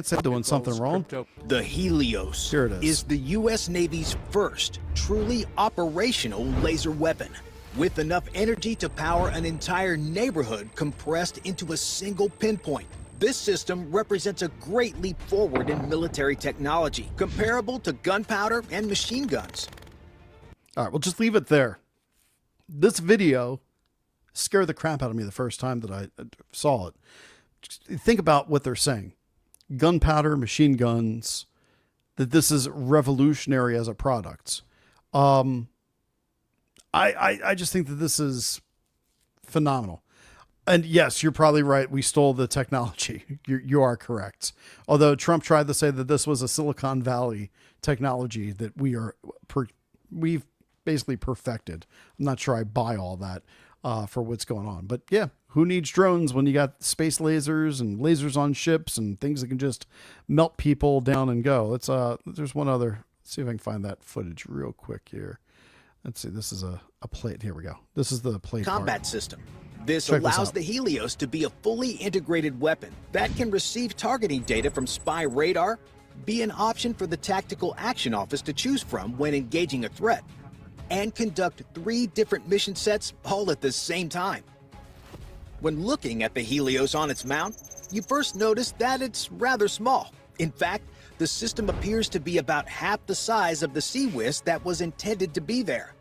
say doing something wrong. The Helios Here it is the U.S. Navy's first truly operational laser weapon, with enough energy to power an entire neighborhood compressed into a single pinpoint. This system represents a great leap forward in military technology, comparable to gunpowder and machine guns. All right, we'll just leave it there. This video scared the crap out of me the first time that I saw it. Just think about what they're saying. Gunpowder, machine guns, that this is revolutionary as a product. I just think that this is phenomenal. And yes, you're probably right. We stole the technology. You are correct. Although Trump tried to say that this was a Silicon Valley technology that we've basically perfected. I'm not sure I buy all that for what's going on. But yeah, who needs drones when you got space lasers and lasers on ships and things that can just melt people down and go? There's one other. Let's see if I can find that footage real quick here. Let's see. This is a plate. Here we go. This is the plate Combat system. This allows the Helios to be a fully integrated weapon that can receive targeting data from spy radar, be an option for the Tactical Action Office to choose from when engaging a threat, and conduct 3 different mission sets all at the same time. When looking at the Helios on its mount, you first notice that it's rather small. In fact, the system appears to be about half the size of the CWIS that was intended to be there.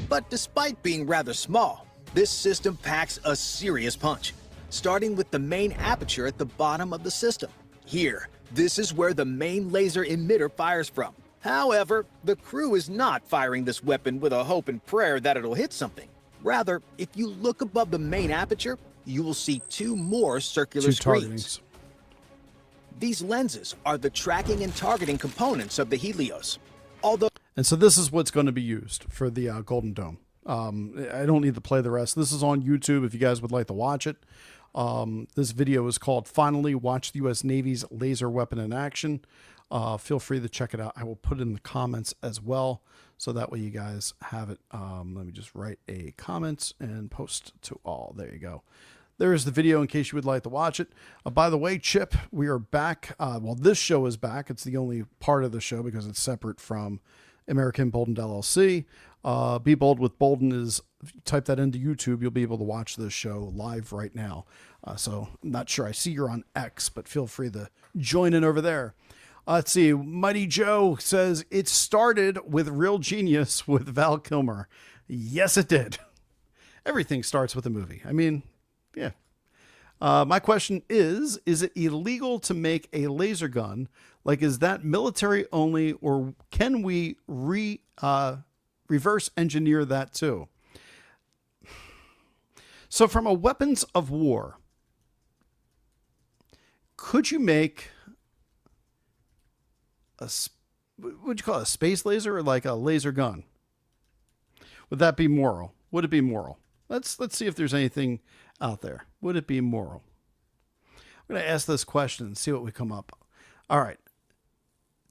But despite being rather small, this system packs a serious punch, starting with the main aperture at the bottom of the system. Here, this is where the main laser emitter fires from. However, the crew is not firing this weapon with a hope and prayer that it'll hit something. Rather, if you look above the main aperture, you will see 2 more circular screens. These lenses are the tracking and targeting components of the Helios. And so this is what's going to be used for the Golden Dome. I don't need to play the rest. This is on YouTube if you guys would like to watch it. This video is called Finally Watch the U.S. Navy's Laser Weapon in Action. Feel free to check it out. I will put it in the comments as well, so that way you guys have it. Let me just write a comment and post to all. There you go. There's the video in case you would like to watch it. By the way, Chip, we are back. Well, this show is back. It's the only part of the show because it's separate from American Bolden LLC. Be Bold with Bolden is, if you type that into YouTube, you'll be able to watch this show live right now. So I'm not sure. I see you're on X, but feel free to join in over there. Let's see. Mighty Joe says it started with Real Genius with Val Kilmer. Yes, it did. Everything starts with a movie. I mean, yeah. My question is it illegal to make a laser gun? Like, is that military only, or can we reverse engineer that too? So from a weapons of war, could you make would you call it a space laser or like a laser gun? Would that be moral? Would it be moral? Let's see if there's anything out there. Would it be moral? I'm going to ask this question and see what we come up. All right.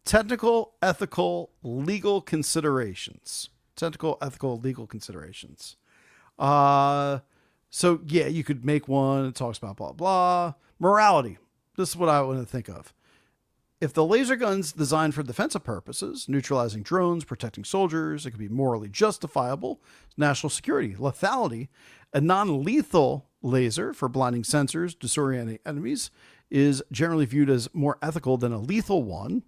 Technical, ethical, legal considerations. Technical, ethical, legal considerations. So yeah, you could make one that talks about blah, blah. Morality. This is what I want to think of. If the laser gun's designed for defensive purposes, neutralizing drones, protecting soldiers, it could be morally justifiable. National security, lethality, a non-lethal laser for blinding sensors, disorienting enemies, is generally viewed as more ethical than a lethal one.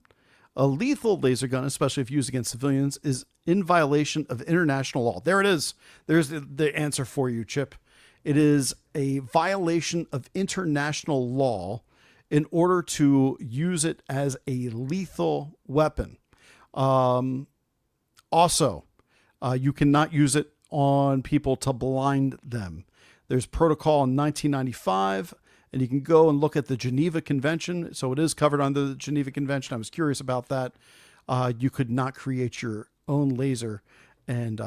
A lethal laser gun, especially if used against civilians, is in violation of international law. There it is. There's the answer for you, Chip. It is a violation of international law in order to use it as a lethal weapon. Also, you cannot use it on people to blind them. There's protocol in 1995, and you can go and look at the Geneva Convention. So it is covered under the Geneva Convention. I was curious about that. You could not create your own laser and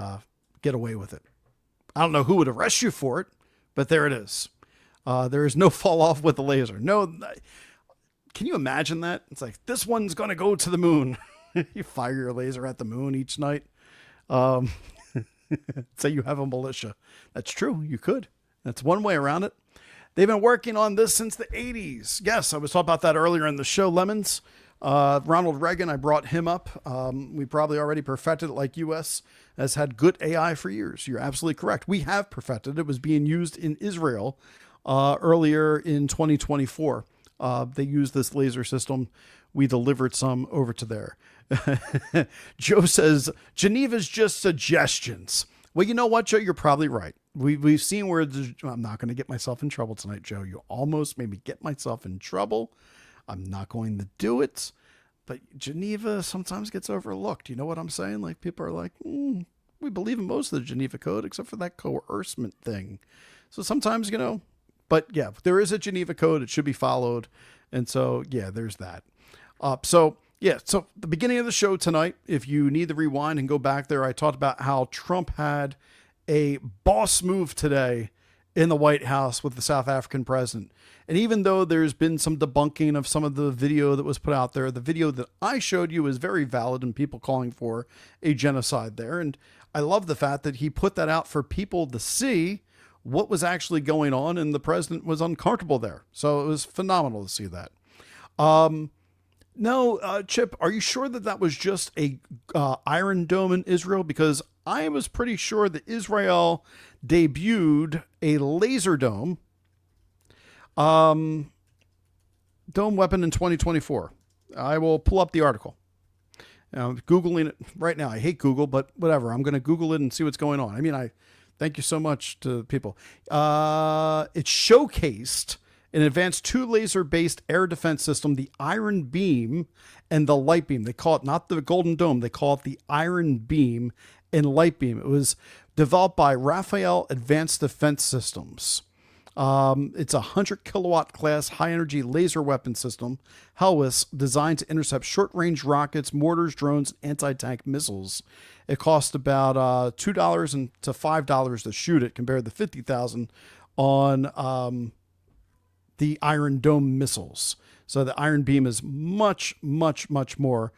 get away with it. I don't know who would arrest you for it, but there it is. There is no fall off with the laser. No, can you imagine that? It's like, this one's going to go to the moon. You fire your laser at the moon each night. Say you have a militia. That's true. You could. That's one way around it. They've been working on this since the 80s. Yes, I was talking about that earlier in the show, Lemons. Ronald Reagan, I brought him up. We probably already perfected it, like US has had good AI for years. You're absolutely correct. We have perfected it. It was being used in Israel earlier in 2024. They used this laser system. We delivered some over to there. Joe says, Geneva's just suggestions. Well, you know what, Joe? You're probably right. We've seen where I'm not going to get myself in trouble tonight, Joe. You almost made me get myself in trouble. I'm not going to do it. But Geneva sometimes gets overlooked. You know what I'm saying? Like, people are like, we believe in most of the Geneva Code except for that coercement thing. So sometimes, but yeah, there is a Geneva Code. It should be followed. And so, yeah, there's that. So the beginning of the show tonight, if you need the rewind and go back there, I talked about how Trump had a boss move today in the White House with the South African president. And even though there's been some debunking of some of the video that was put out there, the video that I showed you is very valid and people calling for a genocide there. And I love the fact that he put that out for people to see what was actually going on, and the president was uncomfortable there. So it was phenomenal to see that. No, Chip, are you sure that that was just a Iron Dome in Israel? Because I was pretty sure that Israel debuted a laser dome weapon in 2024. I will pull up the article. I'm Googling it right now. I hate Google, but whatever. I'm going to Google it and see what's going on. I mean, I thank you so much to people. It showcased an advanced two laser-based air defense system, the Iron Beam and the Light Beam. They call it not the Golden Dome. They call it the Iron Beam and Light Beam. It was developed by Rafael Advanced Defense Systems. It's a 100 kilowatt class high energy laser weapon system, HELWIS, designed to intercept short range rockets, mortars, drones, and anti-tank missiles. It cost about $2 to $5 to shoot it, compared to $50,000 on the Iron Dome missiles. So the Iron Beam is much, much, much more.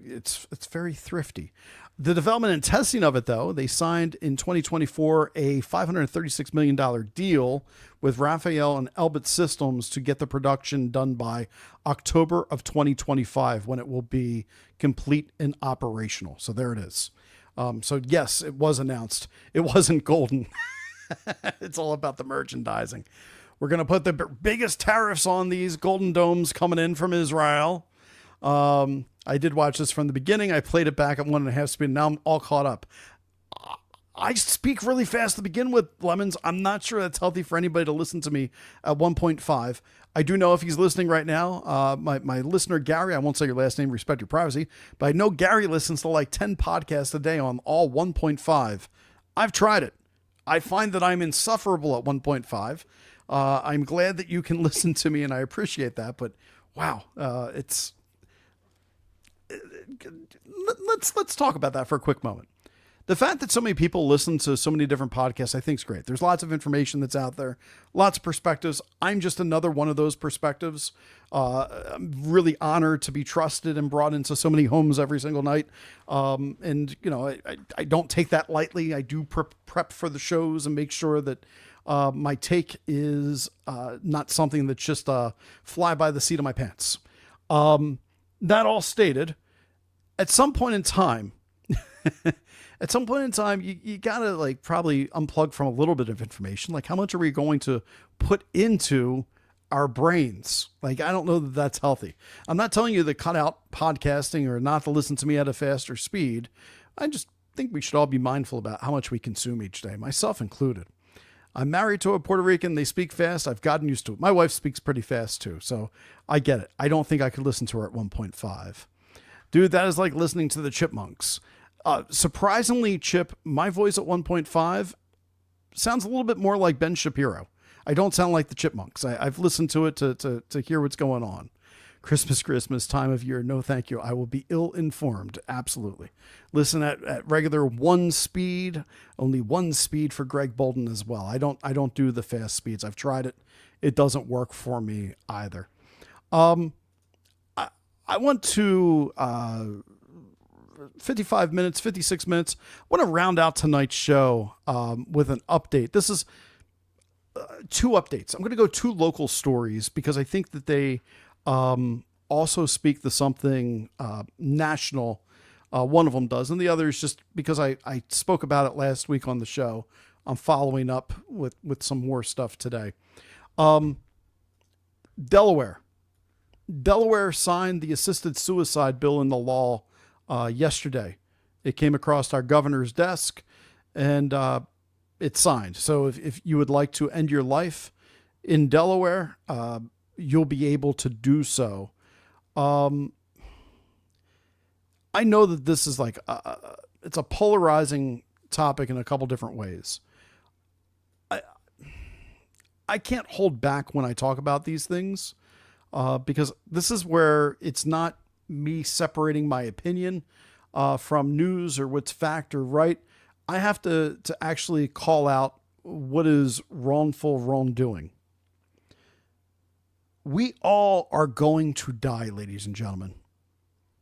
It's very thrifty. The development and testing of it, though, they signed in 2024 a $536 million deal with Rafael and Elbit Systems to get the production done by October of 2025, when it will be complete and operational. So there it is. So yes, it was announced. It wasn't golden. It's all about the merchandising. We're going to put the biggest tariffs on these golden domes coming in from Israel. I did watch this from the beginning. I played it back at 1.5 speed. Now I'm all caught up. I speak really fast to begin with, Lemons. I'm not sure that's healthy for anybody to listen to me at 1.5. I do know if he's listening right now, my listener, Gary, I won't say your last name, respect your privacy, but I know Gary listens to like 10 podcasts a day on all 1.5. I've tried it. I find that I'm insufferable at 1.5. I'm glad that you can listen to me, and I appreciate that, but wow, let's talk about that for a quick moment. The fact that so many people listen to so many different podcasts, I think is great. There's lots of information that's out there, lots of perspectives. I'm just another one of those perspectives. I'm really honored to be trusted and brought into so many homes every single night. And, you know, I don't take that lightly. I do prep for the shows and make sure that my take is not something that's just fly by the seat of my pants. That all stated, at some point in time, you gotta like probably unplug from a little bit of information. Like, how much are we going to put into our brains? Like, I don't know that that's healthy. I'm not telling you to cut out podcasting or not to listen to me at a faster speed. I just think we should all be mindful about how much we consume each day, myself included. I'm married to a Puerto Rican. They speak fast. I've gotten used to it. My wife speaks pretty fast too, so I get it. I don't think I could listen to her at 1.5. Dude, that is like listening to the Chipmunks. Surprisingly, Chip, my voice at 1.5 sounds a little bit more like Ben Shapiro. I don't sound like the Chipmunks. I've listened to it to hear what's going on. Christmas, time of year. No, thank you. I will be ill-informed. Absolutely. Listen at regular 1 speed, only 1 speed for Greg Bolden as well. I don't do the fast speeds. I've tried it. It doesn't work for me either. I want to, 55 minutes, 56 minutes. I want to round out tonight's show with an update. This is 2 updates. I'm going to go 2 local stories because I think that they also speak to something national. One of them does, and the other is just because I spoke about it last week on the show. I'm following up with some more stuff today. Delaware signed the assisted suicide bill into law yesterday. It came across our governor's desk and it's signed. So if you would like to end your life in Delaware, you'll be able to do so. I know that this is like it's a polarizing topic in a couple different ways. I can't hold back when I talk about these things because this is where it's not me separating my opinion from news or what's fact or right. I have to actually call out what is wrongful wrongdoing. We all are going to die, ladies and gentlemen.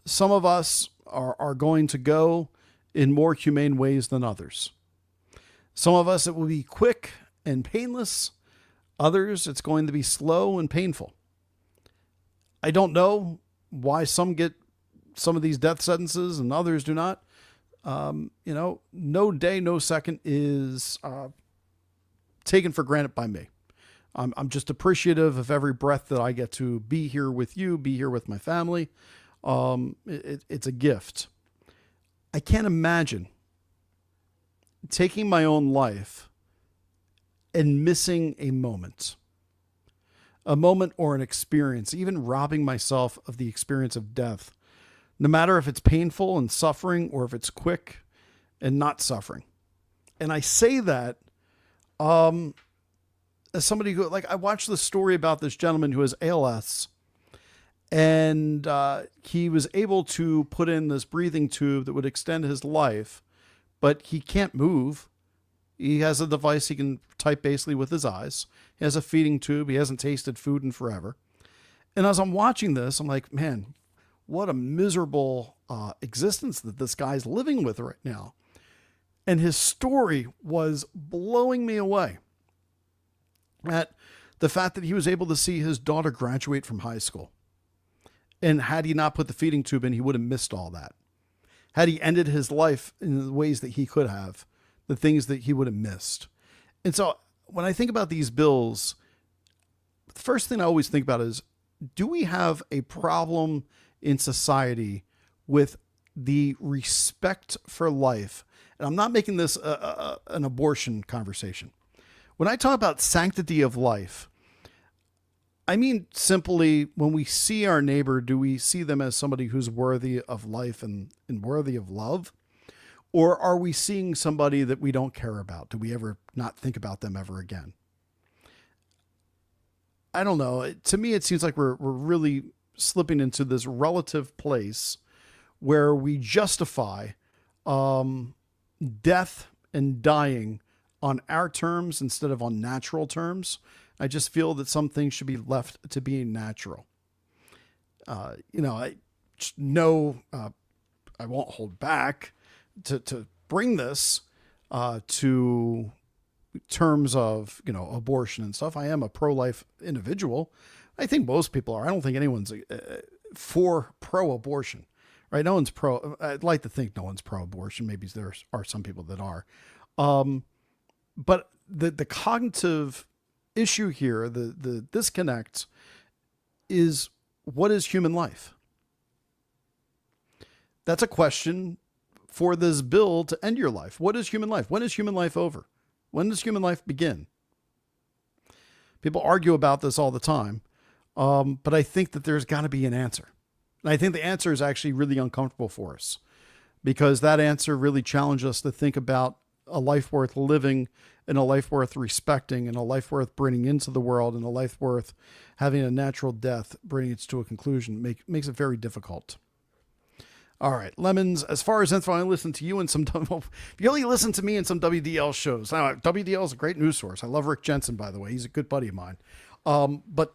Some of us are going to go in more humane ways than others. Some of us, it will be quick and painless. Others, it's going to be slow and painful. I don't know why some get some of these death sentences and others do not. No day, no second is taken for granted by me. I'm just appreciative of every breath that I get to be here with you, be here with my family. It's a gift. I can't imagine taking my own life and missing a moment or an experience, even robbing myself of the experience of death, no matter if it's painful and suffering or if it's quick and not suffering. And I say that as somebody who, like, I watched the story about this gentleman who has ALS, and he was able to put in this breathing tube that would extend his life, but he can't move. He has a device he can type basically with his eyes. He has a feeding tube. He hasn't tasted food in forever. And as I'm watching this, I'm like, man, what a miserable existence that this guy's living with right now. And his story was blowing me away. At the fact that he was able to see his daughter graduate from high school. And had he not put the feeding tube in, he would have missed all that. Had he ended his life in the ways that he could have, the things that he would have missed. And so when I think about these bills, the first thing I always think about is, do we have a problem in society with the respect for life? And I'm not making this an abortion conversation. When I talk about sanctity of life, I mean simply when we see our neighbor, do we see them as somebody who's worthy of life and worthy of love? Or are we seeing somebody that we don't care about? Do we ever not think about them ever again? I don't know. To me, it seems like we're really slipping into this relative place where we justify death and dying on our terms instead of on natural terms. I just feel that some things should be left to being natural. I just know I won't hold back to bring this to terms of, abortion and stuff. I am a pro-life individual. I think most people are. I don't think anyone's for pro-abortion, right? No one's pro. I'd like to think no one's pro-abortion. Maybe there are some people that are. But the cognitive issue here, the disconnect is, what is human life? That's a question for this bill to end your life. What is human life? When is human life over? When does human life begin? People argue about this all the time. But I think that there's got to be an answer. And I think the answer is actually really uncomfortable for us, because that answer really challenged us to think about a life worth living and a life worth respecting and a life worth bringing into the world and a life worth having a natural death, bringing it to a conclusion. Makes it very difficult. All right, Lemons, as far as info, I listen to you in some, if you only listen to me in some WDL shows. Now, WDL is a great news source. I love Rick Jensen, by the way. He's a good buddy of mine. But,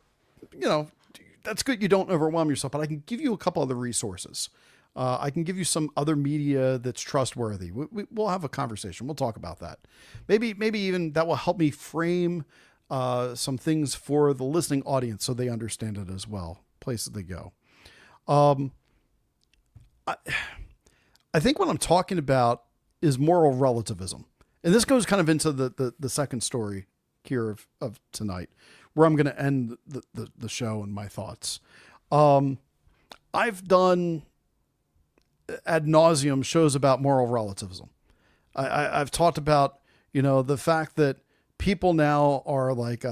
that's good. You don't overwhelm yourself, but I can give you a couple other resources. I can give you some other media that's trustworthy. We'll have a conversation. We'll talk about that. Maybe even that will help me frame some things for the listening audience so they understand it as well. Places they go. I think what I'm talking about is moral relativism. And this goes kind of into the second story here of tonight, where I'm going to end the show and my thoughts. I've done ad nauseum shows about moral relativism. I've talked about, the fact that people now are like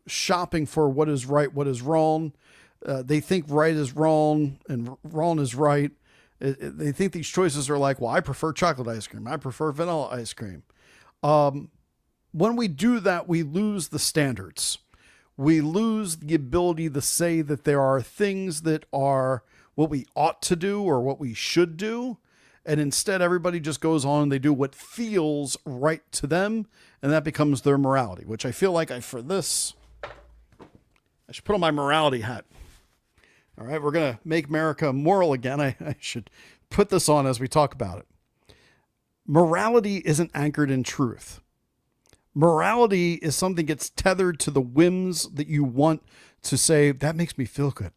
shopping for what is right, what is wrong. They think right is wrong and wrong is right. They think these choices are like, well, I prefer chocolate ice cream. I prefer vanilla ice cream. When we do that, we lose the standards. We lose the ability to say that there are things that are what we ought to do or what we should do. And instead, everybody just goes on and they do what feels right to them. And that becomes their morality, which I feel like I should put on my morality hat. All right, we're going to make America moral again. I should put this on as we talk about it. Morality isn't anchored in truth. Morality is something that gets tethered to the whims that you want to say, that makes me feel good.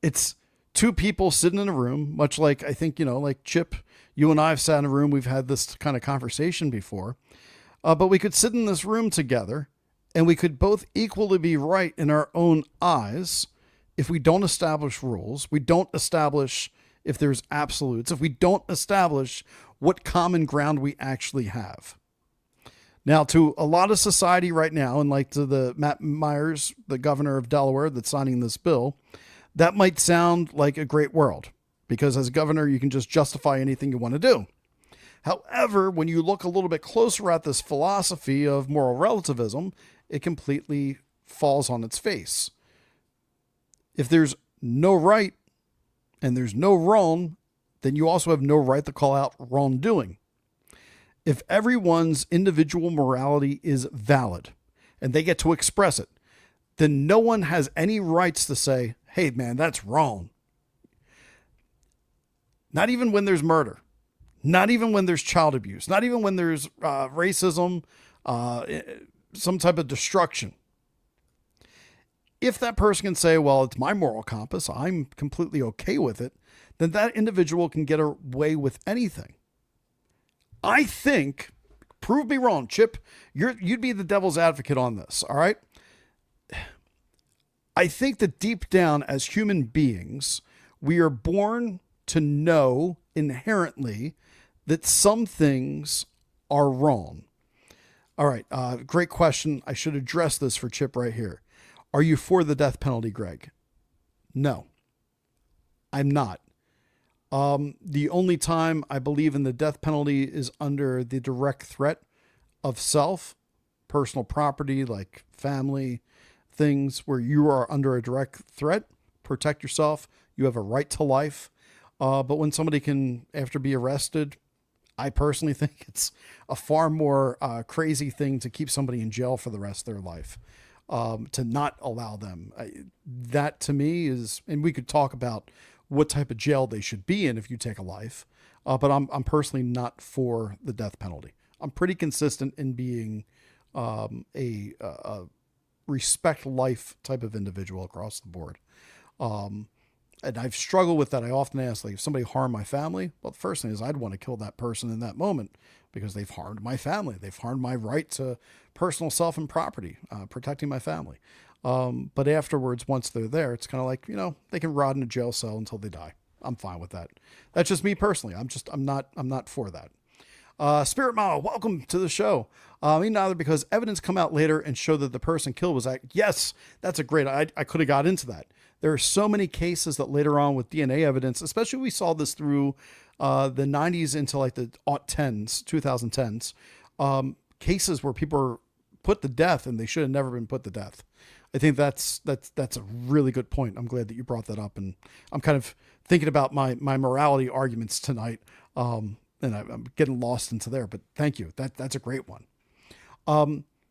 It's two people sitting in a room, much like, I think, like Chip, you and I have sat in a room. We've had this kind of conversation before. But we could sit in this room together and we could both equally be right in our own eyes. If we don't establish rules, we don't establish if there's absolutes, if we don't establish what common ground we actually have. Now, to a lot of society right now, and like to the Matt Myers, the governor of Delaware that's signing this bill, that might sound like a great world, because as governor, you can just justify anything you want to do. However, when you look a little bit closer at this philosophy of moral relativism, it completely falls on its face. If there's no right and there's no wrong, then you also have no right to call out wrongdoing. If everyone's individual morality is valid and they get to express it, then no one has any rights to say, hey, man, that's wrong. Not even when there's murder, not even when there's child abuse, not even when there's racism, some type of destruction. If that person can say, well, it's my moral compass, I'm completely okay with it, then that individual can get away with anything. I think, prove me wrong, Chip, you'd be the devil's advocate on this, all right? I think that deep down as human beings, we are born to know inherently that some things are wrong. All right, great question. I should address this for Chip right here. Are you for the death penalty, Greg? No, I'm not. The only time I believe in the death penalty is under the direct threat of self, personal property, like family, things where you are under a direct threat. Protect yourself. You have a right to life. But when somebody can, after be arrested, I personally think it's a far more crazy thing to keep somebody in jail for the rest of their life, to not allow them. That to me is, and we could talk about what type of jail they should be in if you take a life, but I'm personally not for the death penalty. I'm pretty consistent in being a respect life type of individual across the board. And I've struggled with that. I often ask, like, if somebody harmed my family, well, the first thing is I'd want to kill that person in that moment because they've harmed my family. They've harmed my right to personal self and property, protecting my family. But afterwards, once they're there, it's kind of like, they can rot in a jail cell until they die. I'm fine with that. That's just me personally. I'm not for that. Spirit Mao, welcome to the show. Me neither, because evidence come out later and show that the person killed was yes, that's a great, I could have got into that. There are so many cases that later on with DNA evidence, especially we saw this through the 90s into like the 2010s, cases where people are put to death and they should have never been put to death. I think that's a really good point. I'm glad that you brought that up, and I'm kind of thinking about my morality arguments tonight, and I'm getting lost into there. But thank you. That's a great one.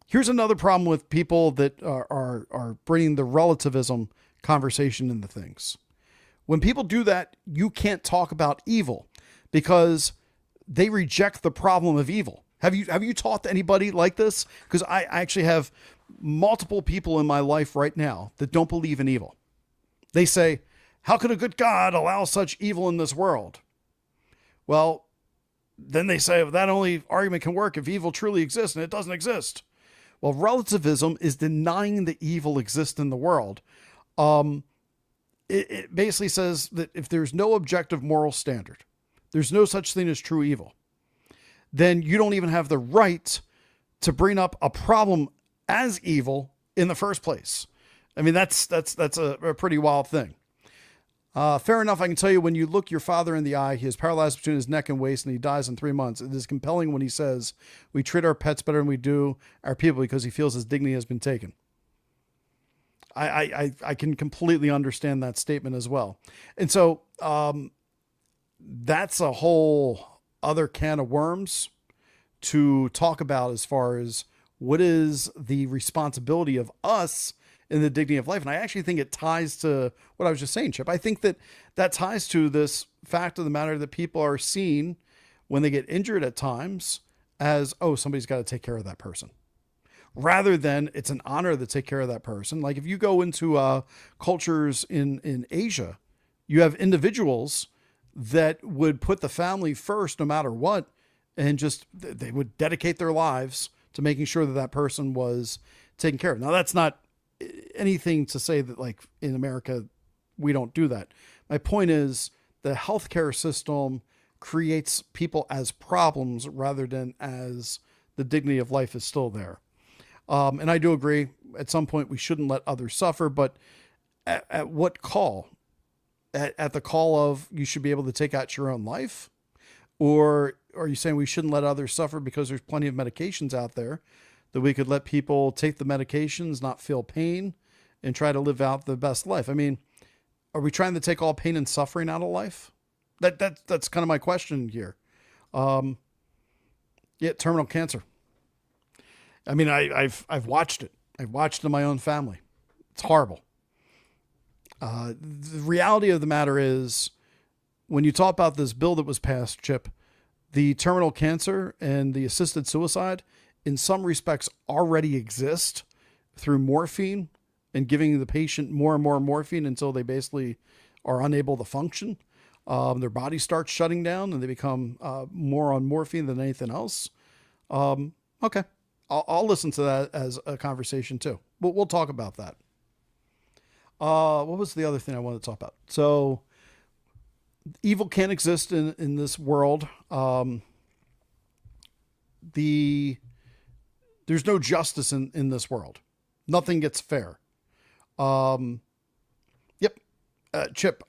Here's another problem with people that are bringing the relativism conversation into things. When people do that, you can't talk about evil because they reject the problem of evil. Have you talked to anybody like this? Because I actually have multiple people in my life right now that don't believe in evil. They say, how could a good God allow such evil in this world? Well, then they say, well, that only argument can work if evil truly exists, and it doesn't exist. Well, relativism is denying that evil exists in the world. It basically says that if there's no objective moral standard, there's no such thing as true evil, then you don't even have the right to bring up a problem as evil in the first place. I mean, that's a pretty wild thing. Fair enough. I can tell you, when you look your father in the eye, he is paralyzed between his neck and waist, and he dies in 3 months. It is compelling when he says, we treat our pets better than we do our people because he feels his dignity has been taken. I can completely understand that statement as well. And so, that's a whole other can of worms to talk about as far as what is the responsibility of us in the dignity of life. And I actually think it ties to what I was just saying, Chip. I think that ties to this fact of the matter that people are seen when they get injured at times as, oh, somebody's got to take care of that person, rather than it's an honor to take care of that person. Like if you go into cultures in Asia, you have individuals that would put the family first no matter what, and just they would dedicate their lives to making sure that that person was taken care of. Now, that's not anything to say that like in America, we don't do that. My point is the healthcare system creates people as problems rather than as the dignity of life is still there. And I do agree at some point we shouldn't let others suffer, but at what call? At the call of you should be able to take out your own life? Or are you saying we shouldn't let others suffer because there's plenty of medications out there that we could let people take the medications, not feel pain, and try to live out the best life? I mean, are we trying to take all pain and suffering out of life? That's kind of my question here. Terminal cancer. I mean, I've watched it. I've watched it in my own family. It's horrible. The reality of the matter is, when you talk about this bill that was passed, Chip, the terminal cancer and the assisted suicide, in some respects, already exist through morphine and giving the patient more and more morphine until they basically are unable to function. Their body starts shutting down and they become more on morphine than anything else. Okay. I'll listen to that as a conversation too. We'll talk about that. What was the other thing I wanted to talk about? So evil can't exist in this world. There's no justice in this world. Nothing gets fair. Chip,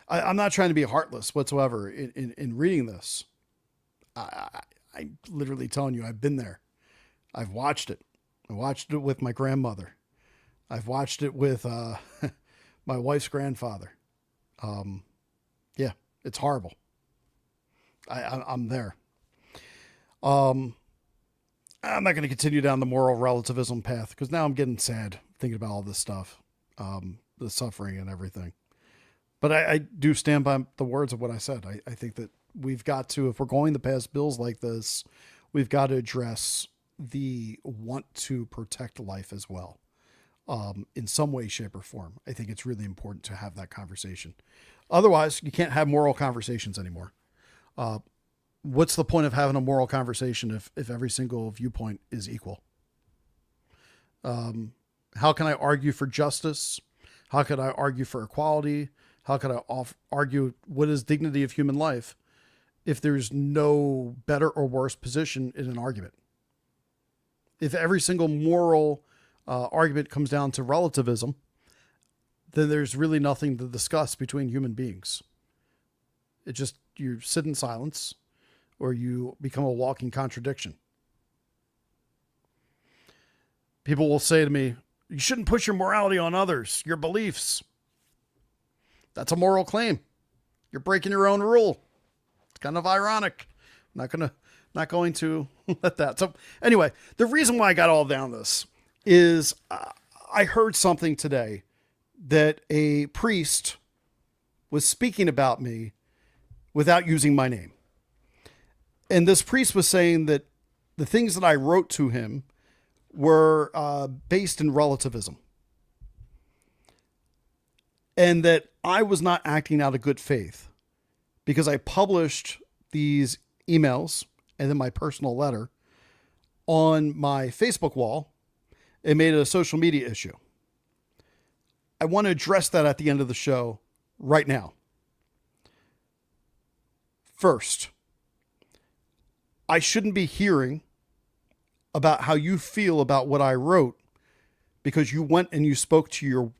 I'm not trying to be heartless whatsoever in reading this. I'm literally telling you, I've been there. I've watched it. I watched it with my grandmother. I've watched it with my wife's grandfather. It's horrible. I'm there. I'm not going to continue down the moral relativism path because now I'm getting sad thinking about all this stuff, the suffering and everything. But I do stand by the words of what I said. I think that we've got to, if we're going to pass bills like this, we've got to address the want to protect life as well. In some way, shape, or form. I think it's really important to have that conversation. Otherwise, you can't have moral conversations anymore. What's the point of having a moral conversation if every single viewpoint is equal? How can I argue for justice? How could I argue for equality? How could I argue what is dignity of human life if there's no better or worse position in an argument? If every single moral argument comes down to relativism, then there's really nothing to discuss between human beings. It just, you sit in silence or you become a walking contradiction. People will say to me, you shouldn't push your morality on others, your beliefs. That's a moral claim. You're breaking your own rule. It's kind of ironic. I'm not going to let that. So anyway, the reason why I got all down this is I heard something today that a priest was speaking about me without using my name. And this priest was saying that the things that I wrote to him were based in relativism. And that I was not acting out of good faith because I published these emails and then my personal letter on my Facebook wall and made it a social media issue. I want to address that at the end of the show right now. First, I shouldn't be hearing about how you feel about what I wrote because you went and you spoke to your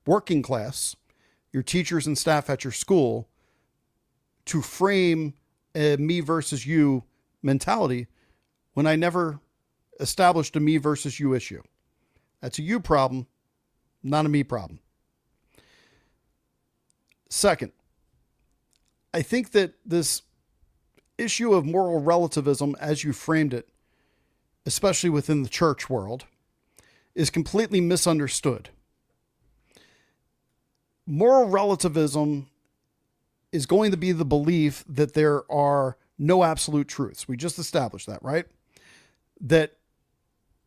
working class, your teachers and staff at your school, to frame a me versus you mentality when I never established a me versus you issue. That's a you problem, not a me problem. Second, I think that this issue of moral relativism, as you framed it, especially within the church world, is completely misunderstood. Moral relativism is going to be the belief that there are no absolute truths. We just established that, right? That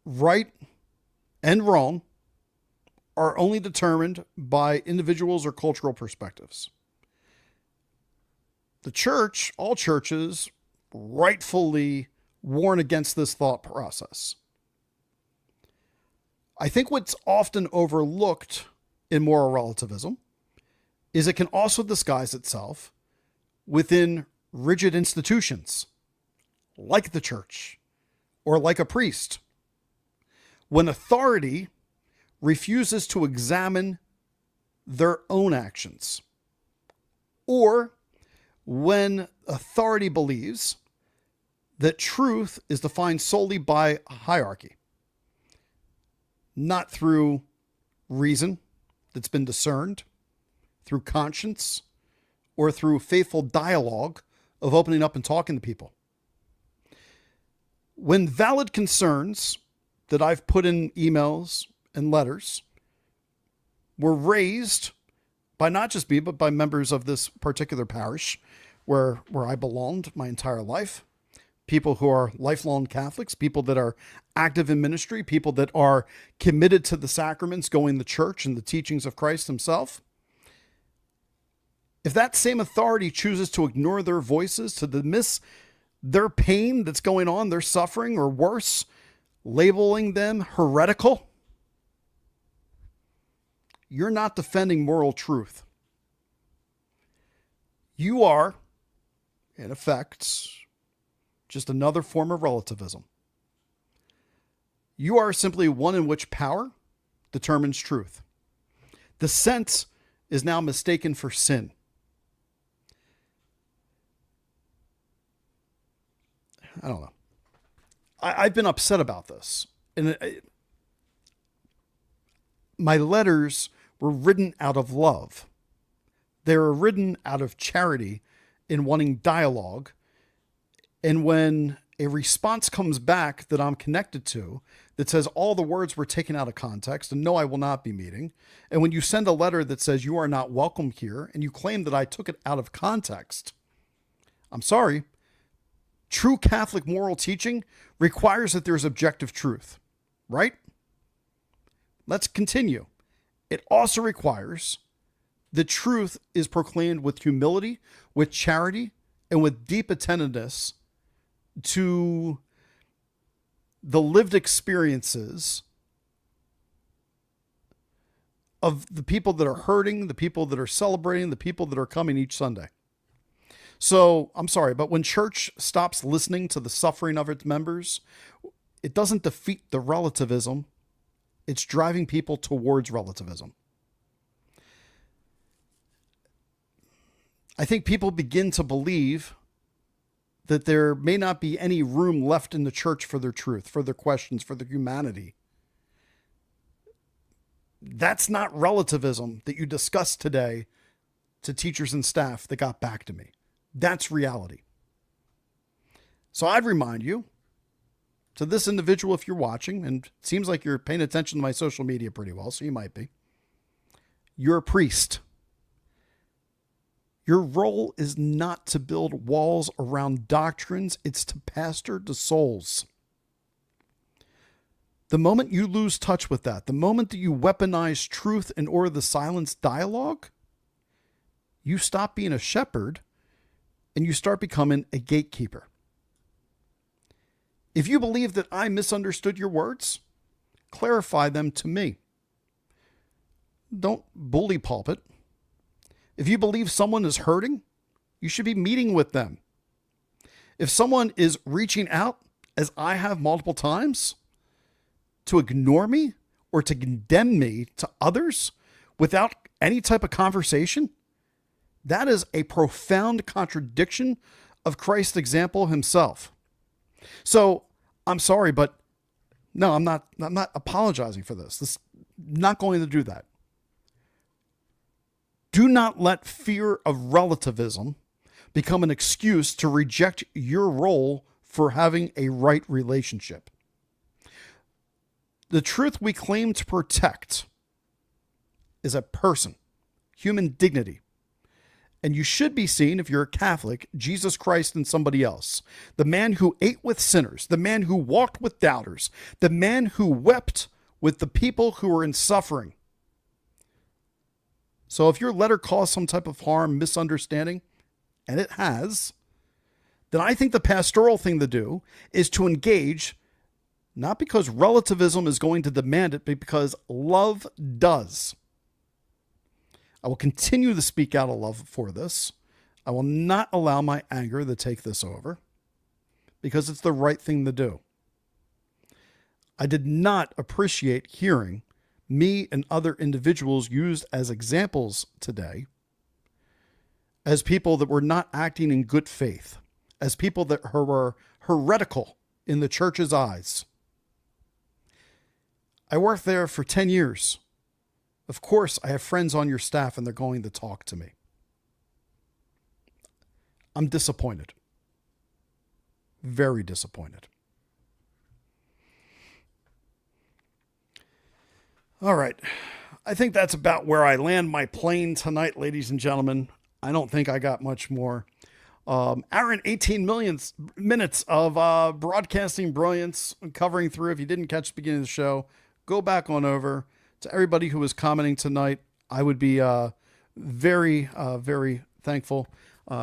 right and wrong are only determined by individuals or cultural perspectives. The church, all churches, rightfully warn against this thought process. I think what's often overlooked in moral relativism is it can also disguise itself within rigid institutions, like the church or like a priest. When authority refuses to examine their own actions, or when authority believes that truth is defined solely by hierarchy, not through reason that's been discerned, through conscience, or through faithful dialogue of opening up and talking to people. When valid concerns that I've put in emails and letters were raised by not just me, but by members of this particular parish where I belonged my entire life, people who are lifelong Catholics, people that are active in ministry, people that are committed to the sacraments, going to church and the teachings of Christ himself. If that same authority chooses to ignore their voices, to dismiss their pain that's going on, their suffering, or worse, labeling them heretical, you're not defending moral truth. You are, in effect, just another form of relativism. You are simply one in which power determines truth. Dissent is now mistaken for sin. I don't know. I've been upset about this. And my letters were written out of love. They were written out of charity in wanting dialogue And when a response comes back that I'm connected to that says all the words were taken out of context and no, I will not be meeting. And when you send a letter that says you are not welcome here and you claim that I took it out of context, I'm sorry. True Catholic moral teaching requires that there's objective truth, right? Let's continue. It also requires the truth is proclaimed with humility, with charity, and with deep attentiveness to the lived experiences of the people that are hurting, the people that are celebrating, the people that are coming each Sunday. So I'm sorry, but when church stops listening to the suffering of its members, it doesn't defeat the relativism. It's driving people towards relativism. I think people begin to believe that there may not be any room left in the church for their truth, for their questions, for their humanity. That's not relativism that you discussed today to teachers and staff that got back to me. That's reality. So I'd remind you, to this individual, if you're watching, and it seems like you're paying attention to my social media pretty well, so you might be, you're a priest. Your role is not to build walls around doctrines. It's to pastor to souls. The moment you lose touch with that, the moment that you weaponize truth in order to silence dialogue, you stop being a shepherd and you start becoming a gatekeeper. If you believe that I misunderstood your words, clarify them to me. Don't bully pulpit. If you believe someone is hurting, you should be meeting with them. If someone is reaching out, as I have multiple times, to ignore me or to condemn me to others without any type of conversation, that is a profound contradiction of Christ's example himself. So I'm sorry, but no, I'm not apologizing for this. Not going to do that. Do not let fear of relativism become an excuse to reject your role for having a right relationship. The truth we claim to protect is a person, human dignity. And you should be seeing, if you're a Catholic, Jesus Christ and somebody else. The man who ate with sinners, the man who walked with doubters, the man who wept with the people who were in suffering. So if your letter caused some type of harm, misunderstanding, and it has, then I think the pastoral thing to do is to engage, not because relativism is going to demand it, but because love does. I will continue to speak out of love for this. I will not allow my anger to take this over because it's the right thing to do. I did not appreciate hearing me and other individuals used as examples today as people that were not acting in good faith, as people that were heretical in the church's eyes. I worked there for 10 years. Of course, I have friends on your staff and they're going to talk to me. I'm disappointed. Very disappointed. All right. I think that's about where I land my plane tonight, ladies and gentlemen. I don't think I got much more. Aaron, 18 minutes of broadcasting brilliance covering through. If you didn't catch the beginning of the show, go back on over. To everybody who was commenting tonight, I would be very, very thankful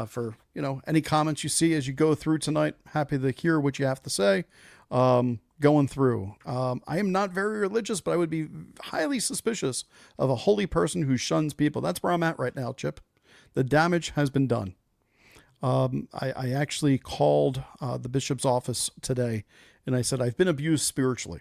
for any comments you see as you go through tonight. Happy to hear what you have to say. Going through. I am not very religious, but I would be highly suspicious of a holy person who shuns people. That's where I'm at right now, Chip. The damage has been done. I actually called the bishop's office today and I said, I've been abused spiritually.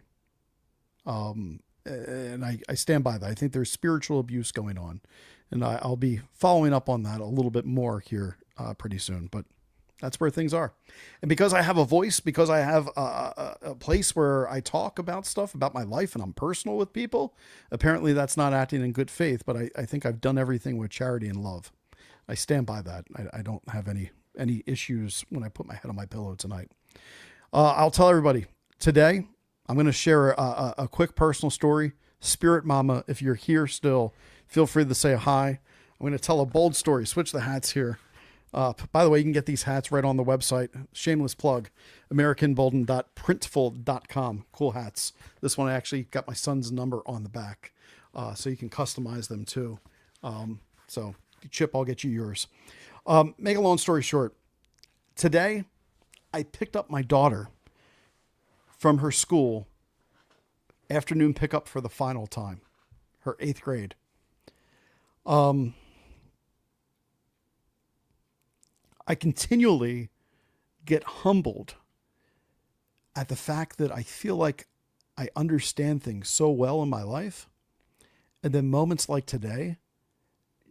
And I stand by that. I think there's spiritual abuse going on. And I'll be following up on that a little bit more here pretty soon. But that's where things are. And because I have a voice, because I have a place where I talk about stuff, about my life, and I'm personal with people, apparently that's not acting in good faith. But I think I've done everything with charity and love. I stand by that. I don't have any any issues when I put my head on my pillow tonight. I'll tell everybody today, I'm going to share a quick personal story. Spirit Mama, if you're here still, feel free to say hi. I'm going to tell a bold story. Switch the hats here. By the way, you can get these hats right on the website. Shameless plug, AmericanBolden.printful.com. Cool hats. This one I actually got my son's number on the back, so you can customize them too. So Chip, I'll get you yours. Make a long story short, today I picked up my daughter from her school, afternoon pickup for the final time, her 8th grade. I continually get humbled at the fact that I feel like I understand things so well in my life. And then moments like today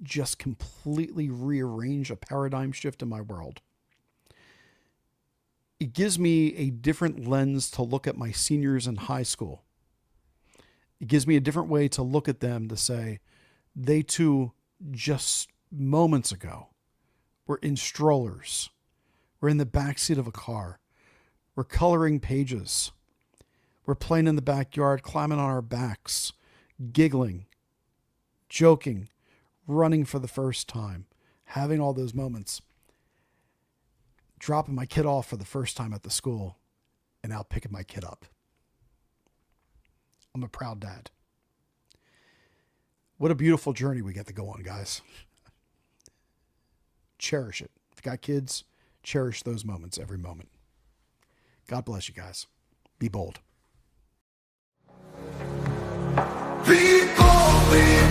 just completely rearrange a paradigm shift in my world. It gives me a different lens to look at my seniors in high school. It gives me a different way to look at them to say, they too, just moments ago, were in strollers. We're in the backseat of a car. We're coloring pages. We're playing in the backyard, climbing on our backs, giggling, joking, running for the first time, having all those moments, dropping my kid off for the first time at the school, and now picking my kid up. I'm a proud dad. What a beautiful journey we get to go on, guys. Cherish it. If you got kids, cherish those moments, every moment. God bless you guys. Be bold. Be bold, be